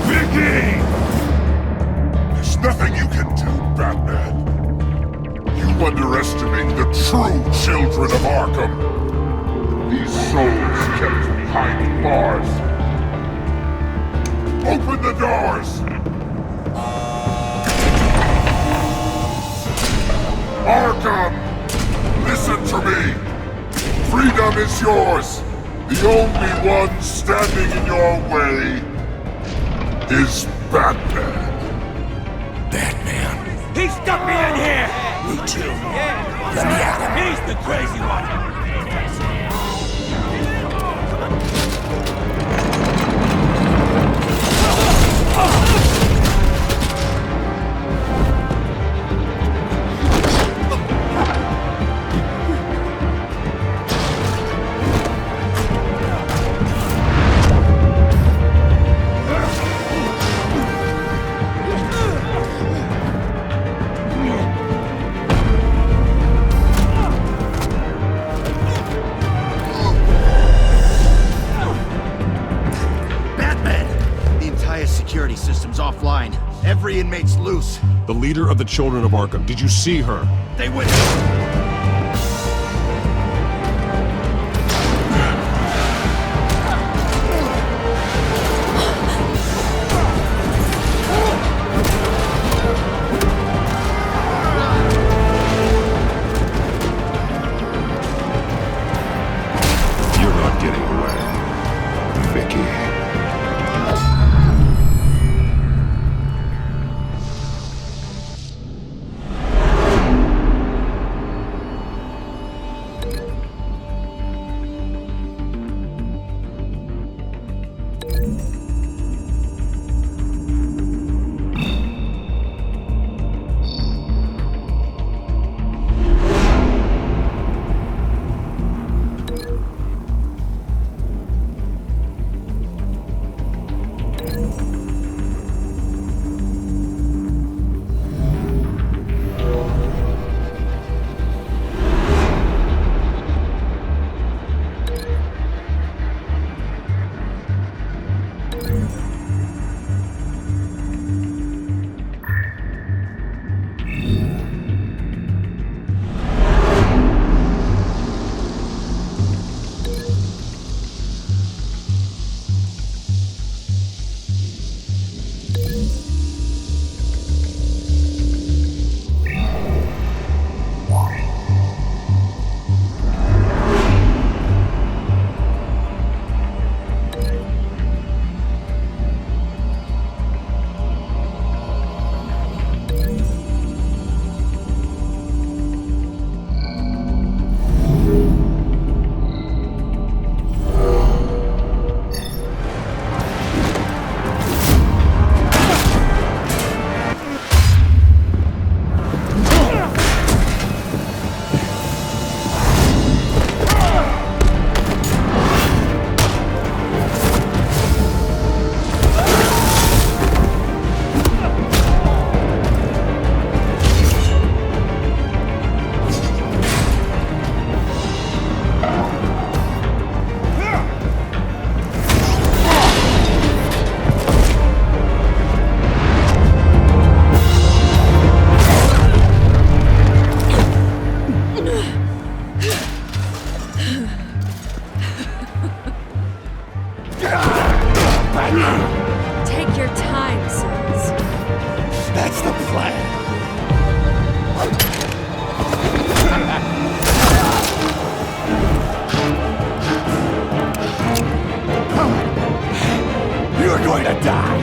Vicky!
There's nothing you can do, Batman. You underestimate the true children of Arkham. These souls kept behind bars. Open the doors! Arkham! Listen to me! Freedom is yours! The only one standing in your way is Batman.
Batman. He stuck me in here! Me too. Let me at him. He's the crazy one.
inmates loose.
The leader of the Children of Arkham. Did you see her?
They went...
You're not getting away, Vicky.
Take your time, Sims.
That's the plan. You're going to die.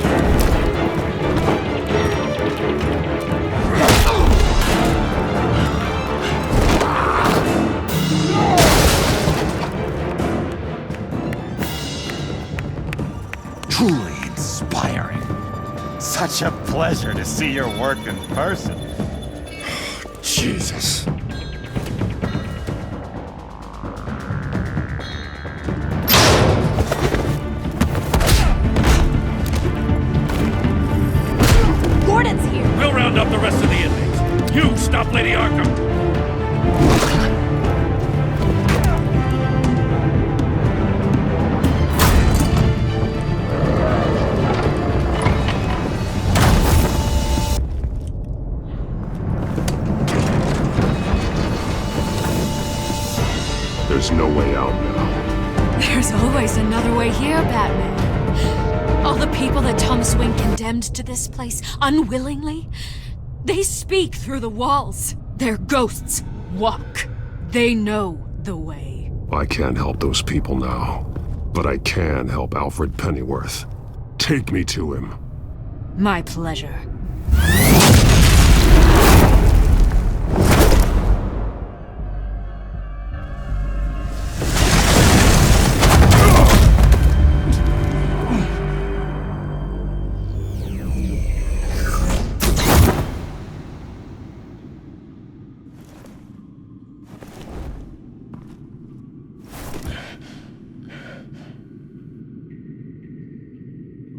Truly inspiring. Such a pleasure to see your work in person.
Jesus.
Gordon's here!
We'll round up the rest of the inmates. You stop Lady Arkham!
There's no way out now.
There's always another way here, Batman. All the people that Tom Swing condemned to this place unwillingly, they speak through the walls. Their ghosts walk. They know the way.
I can't help those people now, but I can help Alfred Pennyworth. Take me to him.
My pleasure.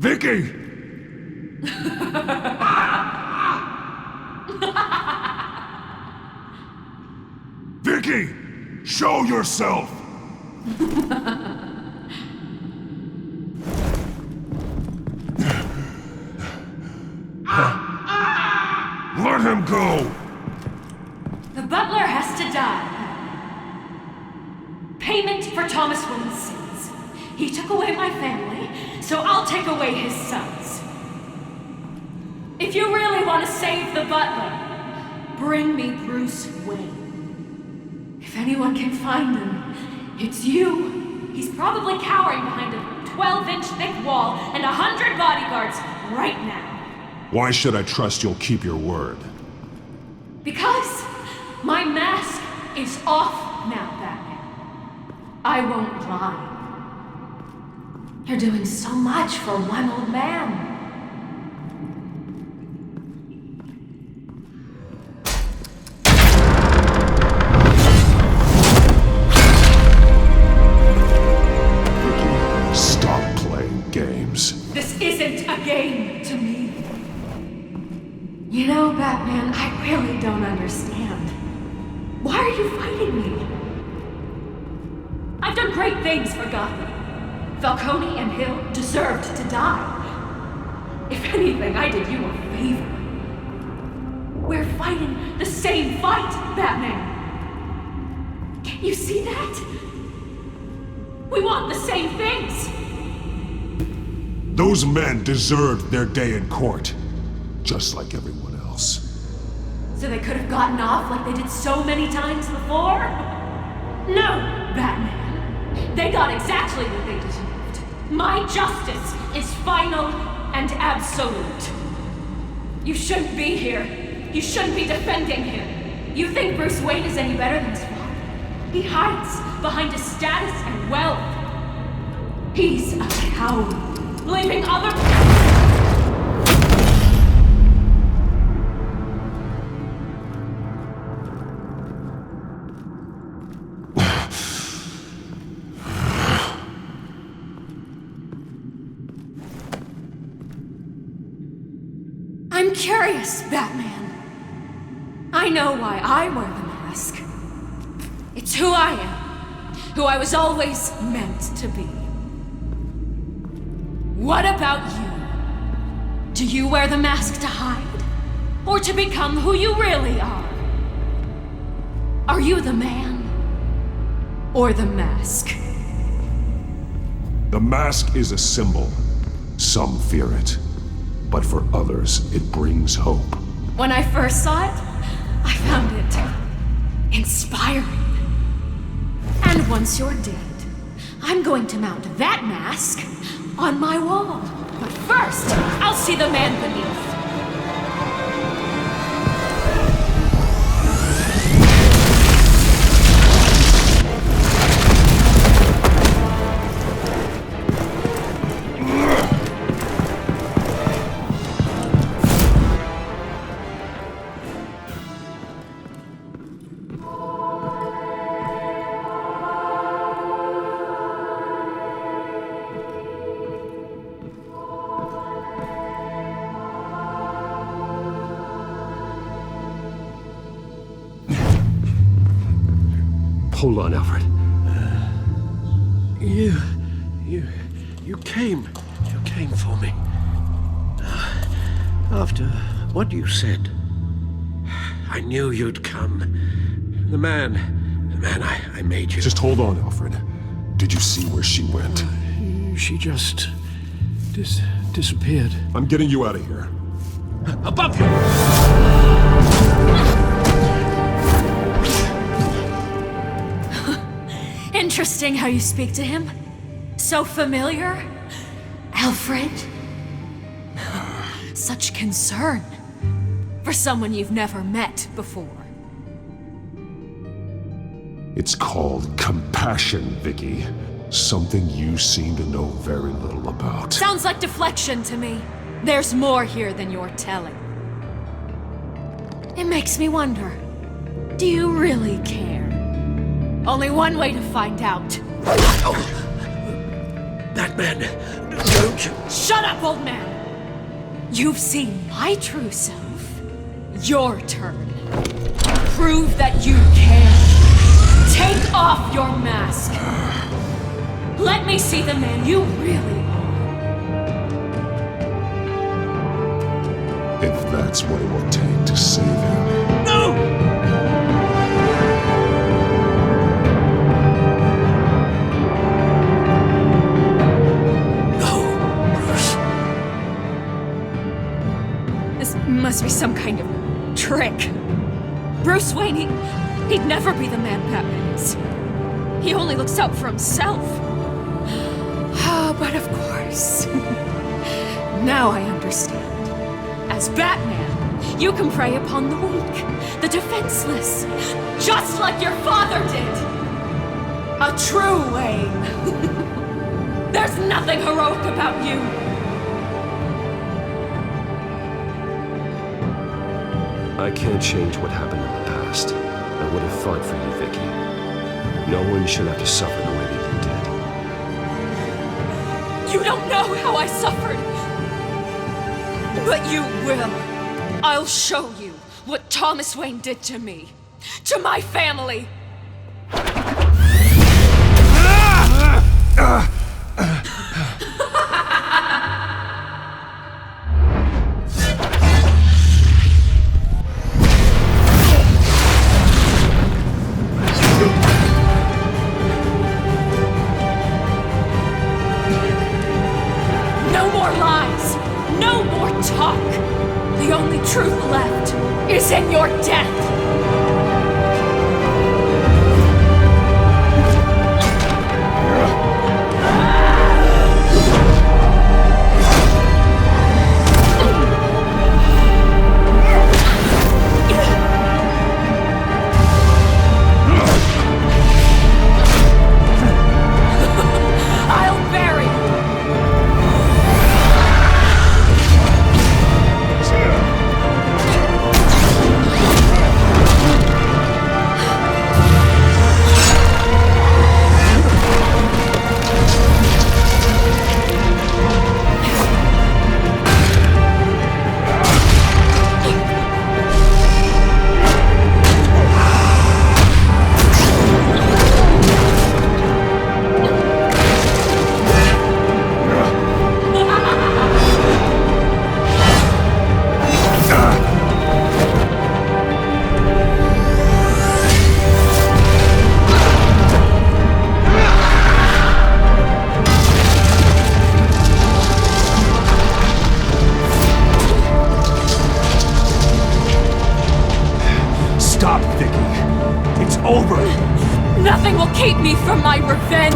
Vicky! Vicky! Show yourself! him go!
The butler has to die. Payment for Thomas Wayne's sins. He took away my family, so I'll take away his sons. If you really want to save the butler, bring me Bruce Wayne. If anyone can find him, it's you. He's probably cowering behind a 12-inch thick wall and 100 bodyguards right now.
Why should I trust you'll keep your word?
Because my mask is off now, Batman. I won't lie. You're doing so much for one old man.
Stop playing games.
This isn't a game to me. You know, Batman, I really don't understand. Why are you fighting me? I've done great things for Gotham. Falcone and Hill deserved to die. If anything, I did you a favor. We're fighting the same fight, Batman. Can't you see that? We want the same things.
Those men deserved their day in court, just like everyone else.
So they could have gotten off like they did so many times before? No, Batman. They got exactly what they deserved. My justice is final and absolute. You shouldn't be here. You shouldn't be defending him. You think Bruce Wayne is any better than his father? He hides behind his status and wealth. He's a coward, leaving other... I'm curious, Batman. I know why I wear the mask. It's who I am. Who I was always meant to be. What about you? Do you wear the mask to hide? Or to become who you really are? Are you the man? Or the mask?
The mask is a symbol. Some fear it. But for others, it brings hope.
When I first saw it, I found it inspiring. And once you're dead, I'm going to mount that mask on my wall. But first, I'll see the man beneath.
Hold on, Alfred.
You came for me. After what you said, I knew you'd come. The man I made you.
Just hold on, Alfred. Did you see where she went?
She just disappeared.
I'm getting you out of here.
Above you!
Interesting how you speak to him. So familiar. Alfred. Such concern. For someone you've never met before.
It's called compassion, Vicky. Something you seem to know very little about.
Sounds like deflection to me. There's more here than you're telling. It makes me wonder. Do you really care? Only one way to find out.
Oh. Batman, don't you...
Shut up, old man! You've seen my true self. Your turn. Prove that you care. Take off your mask. Let me see the man you really are.
If that's what it will take to save him.
No!
This must be some kind of trick. Bruce Wayne, he'd never be the man Batman is. He only looks out for himself. But of course. Now I understand. As Batman, you can prey upon the weak, the defenseless, just like your father did. A true Wayne. There's nothing heroic about you.
I can't change what happened in the past. I would have fought for you, Vicky. No one should have to suffer the way that you did.
You don't know how I suffered. But you will. I'll show you what Thomas Wayne did to me. To my family. The only truth left is in your death! Nothing will keep me from my revenge!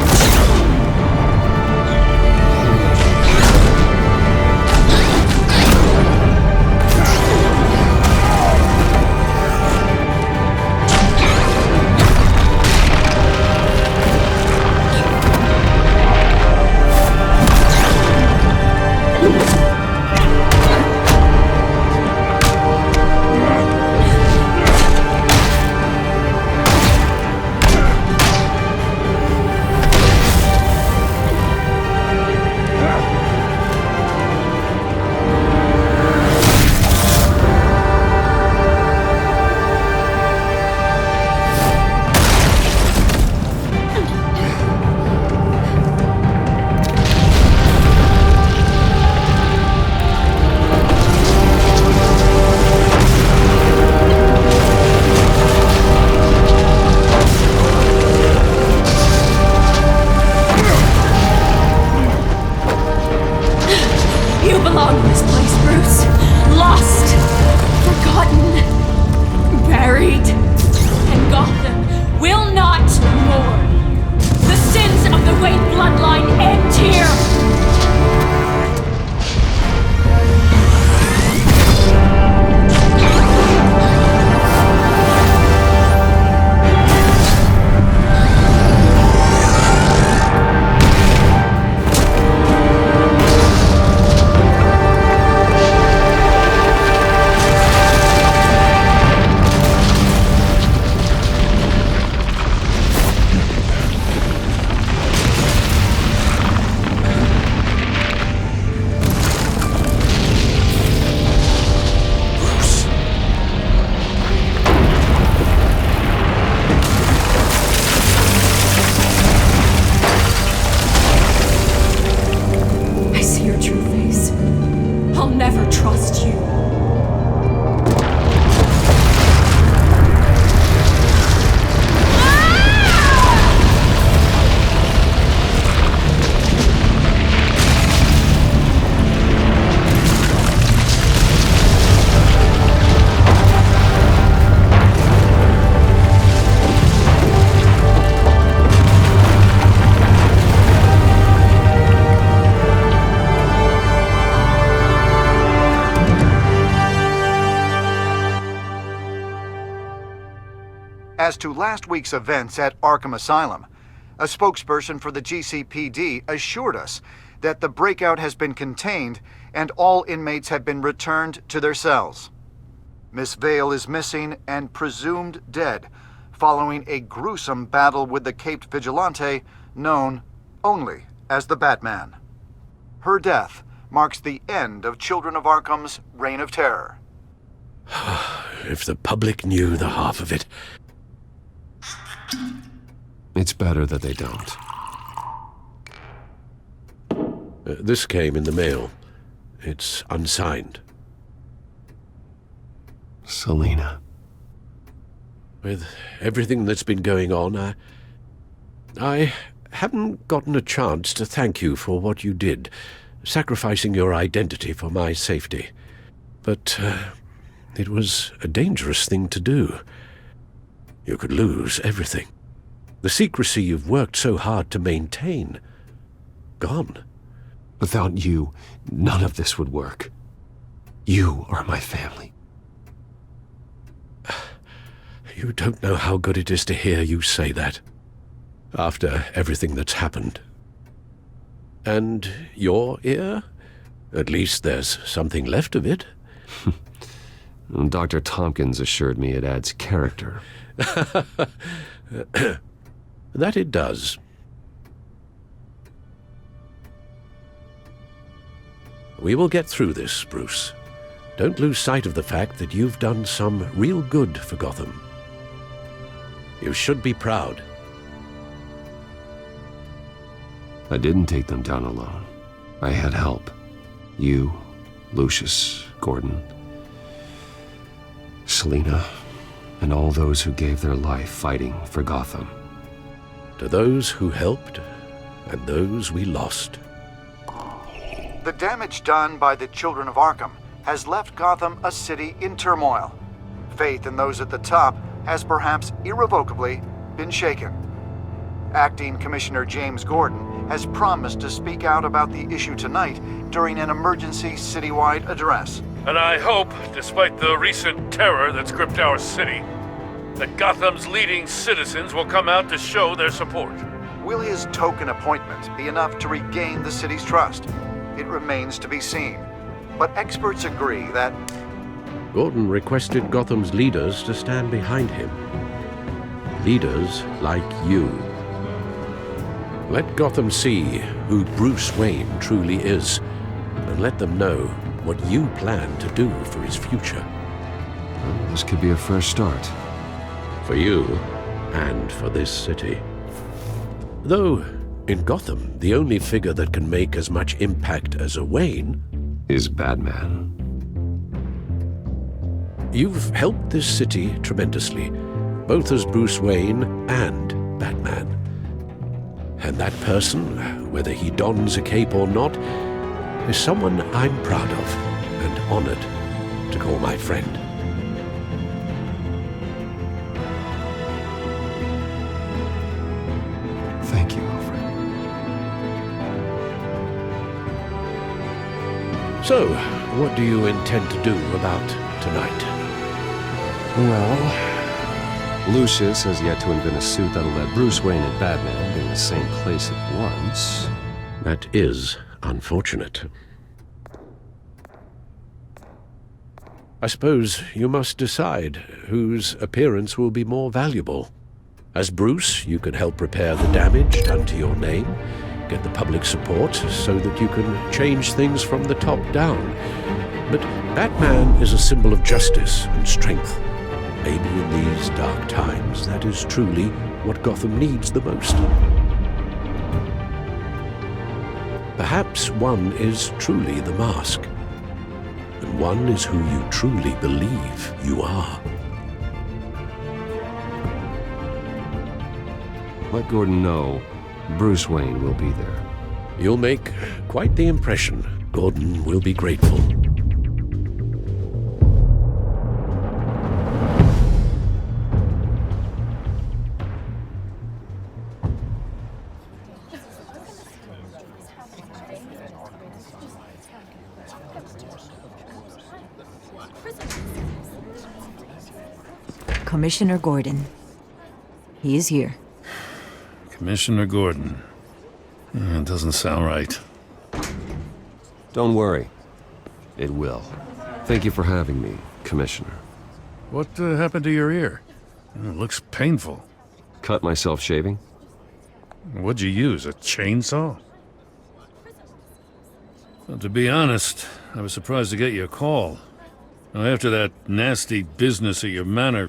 As to last week's events at Arkham Asylum, a spokesperson for the GCPD assured us that the breakout has been contained and all inmates have been returned to their cells. Miss Vale is missing and presumed dead, following a gruesome battle with the caped vigilante known only as the Batman. Her death marks the end of Children of Arkham's reign of terror.
If the public knew the half of it.
It's better that they don't.
This came in the mail. It's unsigned.
Selina.
With everything that's been going on, I haven't gotten a chance to thank you for what you did, sacrificing your identity for my safety. But it was a dangerous thing to do. You could lose everything. The secrecy you've worked so hard to maintain. Gone.
Without you, none of this would work. You are my family.
You don't know how good it is to hear you say that. After everything that's happened. And your ear? At least there's something left of it.
Dr. Tompkins assured me it adds character.
That it does. We will get through this, Bruce. Don't lose sight of the fact that you've done some real good for Gotham. You should be proud.
I didn't take them down alone. I had help. You, Lucius, Gordon, Selina, and all those who gave their life fighting for Gotham.
To those who helped, and those we lost.
The damage done by the Children of Arkham has left Gotham a city in turmoil. Faith in those at the top has perhaps irrevocably been shaken. Acting Commissioner James Gordon has promised to speak out about the issue tonight during an emergency citywide address.
And I hope, despite the recent terror that's gripped our city, that Gotham's leading citizens will come out to show their support.
Will his token appointment be enough to regain the city's trust? It remains to be seen. But experts agree that
Gordon requested Gotham's leaders to stand behind him. Leaders like you. Let Gotham see who Bruce Wayne truly is, and let them know what you plan to do for his future.
Well, this could be a fresh start.
For you, and for this city. Though, in Gotham, the only figure that can make as much impact as a Wayne
is Batman.
You've helped this city tremendously, both as Bruce Wayne and Batman. And that person, whether he dons a cape or not, is someone I'm proud of and honored to call my friend.
Thank you, Alfred.
So, what do you intend to do about tonight?
Well, Lucius has yet to invent a suit that'll let Bruce Wayne and Batman be in the same place at once.
That is unfortunate. I suppose you must decide whose appearance will be more valuable. As Bruce, you can help repair the damage done to your name, get the public support so that you can change things from the top down. But Batman is a symbol of justice and strength. Maybe in these dark times, that is truly what Gotham needs the most. Perhaps one is truly the mask, and one is who you truly believe you are.
Let Gordon know Bruce Wayne will be there.
You'll make quite the impression. Gordon will be grateful.
Commissioner Gordon, He is here.
Commissioner Gordon. It doesn't sound right.
Don't worry. It will. Thank you for having me, Commissioner.
What happened to your ear? It looks painful.
Cut myself shaving?
What'd you use, a chainsaw? Well, to be honest, I was surprised to get your call. Now, after that nasty business at your manor,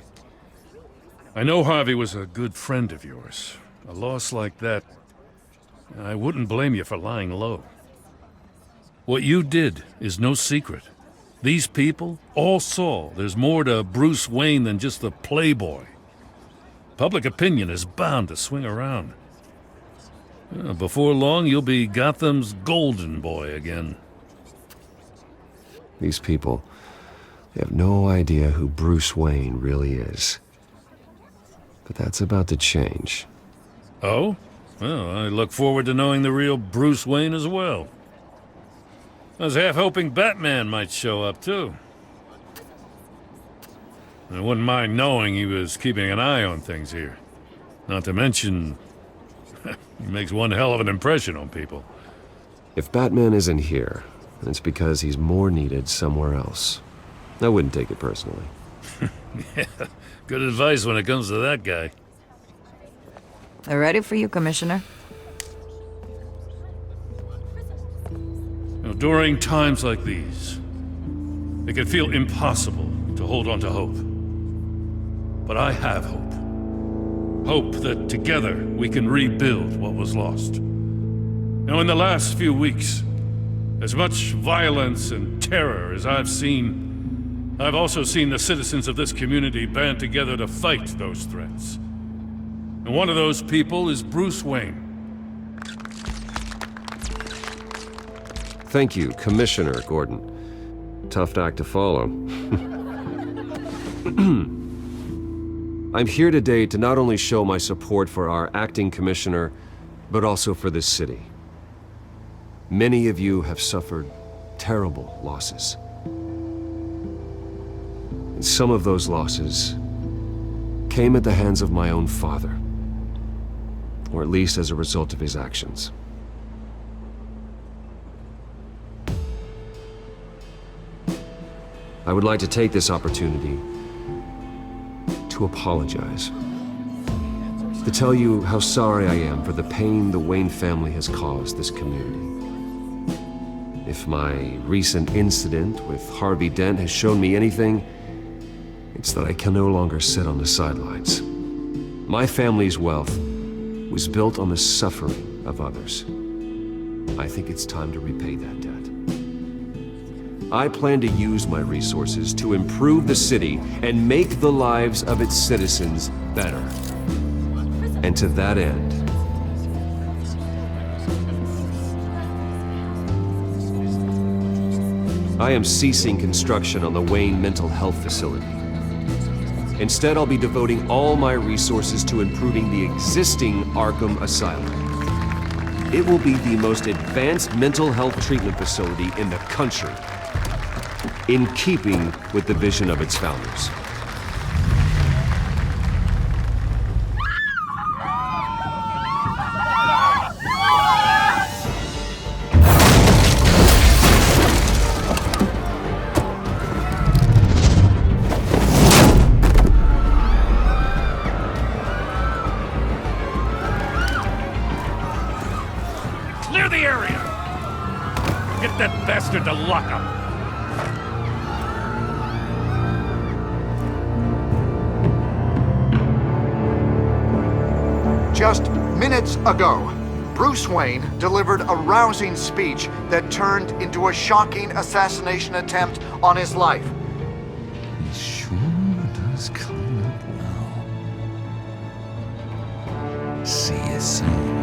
I know Harvey was a good friend of yours. A loss like that, I wouldn't blame you for lying low. What you did is no secret. These people all saw there's more to Bruce Wayne than just the playboy. Public opinion is bound to swing around. Before long, you'll be Gotham's golden boy again.
These people, they have no idea who Bruce Wayne really is. But that's about to change.
Oh? Well, I look forward to knowing the real Bruce Wayne as well. I was half hoping Batman might show up, too. I wouldn't mind knowing he was keeping an eye on things here. Not to mention, he makes one hell of an impression on people.
If Batman isn't here, then it's because he's more needed somewhere else. I wouldn't take it personally.
Yeah, good advice when it comes to that guy.
They're ready for you, Commissioner.
During times like these, it can feel impossible to hold on to hope. But I have hope. Hope that together we can rebuild what was lost. Now, in the last few weeks, as much violence and terror as I've seen, I've also seen the citizens of this community band together to fight those threats. And one of those people is Bruce Wayne.
Thank you, Commissioner Gordon. Tough act to follow. I'm here today to not only show my support for our acting commissioner, but also for this city. Many of you have suffered terrible losses. And some of those losses came at the hands of my own father, or at least as a result of his actions. I would like to take this opportunity to apologize. To tell you how sorry I am for the pain the Wayne family has caused this community. If my recent incident with Harvey Dent has shown me anything, it's that I can no longer sit on the sidelines. My family's wealth was built on the suffering of others. I think it's time to repay that debt. I plan to use my resources to improve the city and make the lives of its citizens better. And to that end, I am ceasing construction on the Wayne Mental Health Facility. Instead, I'll be devoting all my resources to improving the existing Arkham Asylum. It will be the most advanced mental health treatment facility in the country, in keeping with the vision of its founders.
Clear the area! Get that bastard to lockup!
Just minutes ago, Bruce Wayne delivered a rousing speech that turned into a shocking assassination attempt on his life.
It sure does clean up well. See you soon.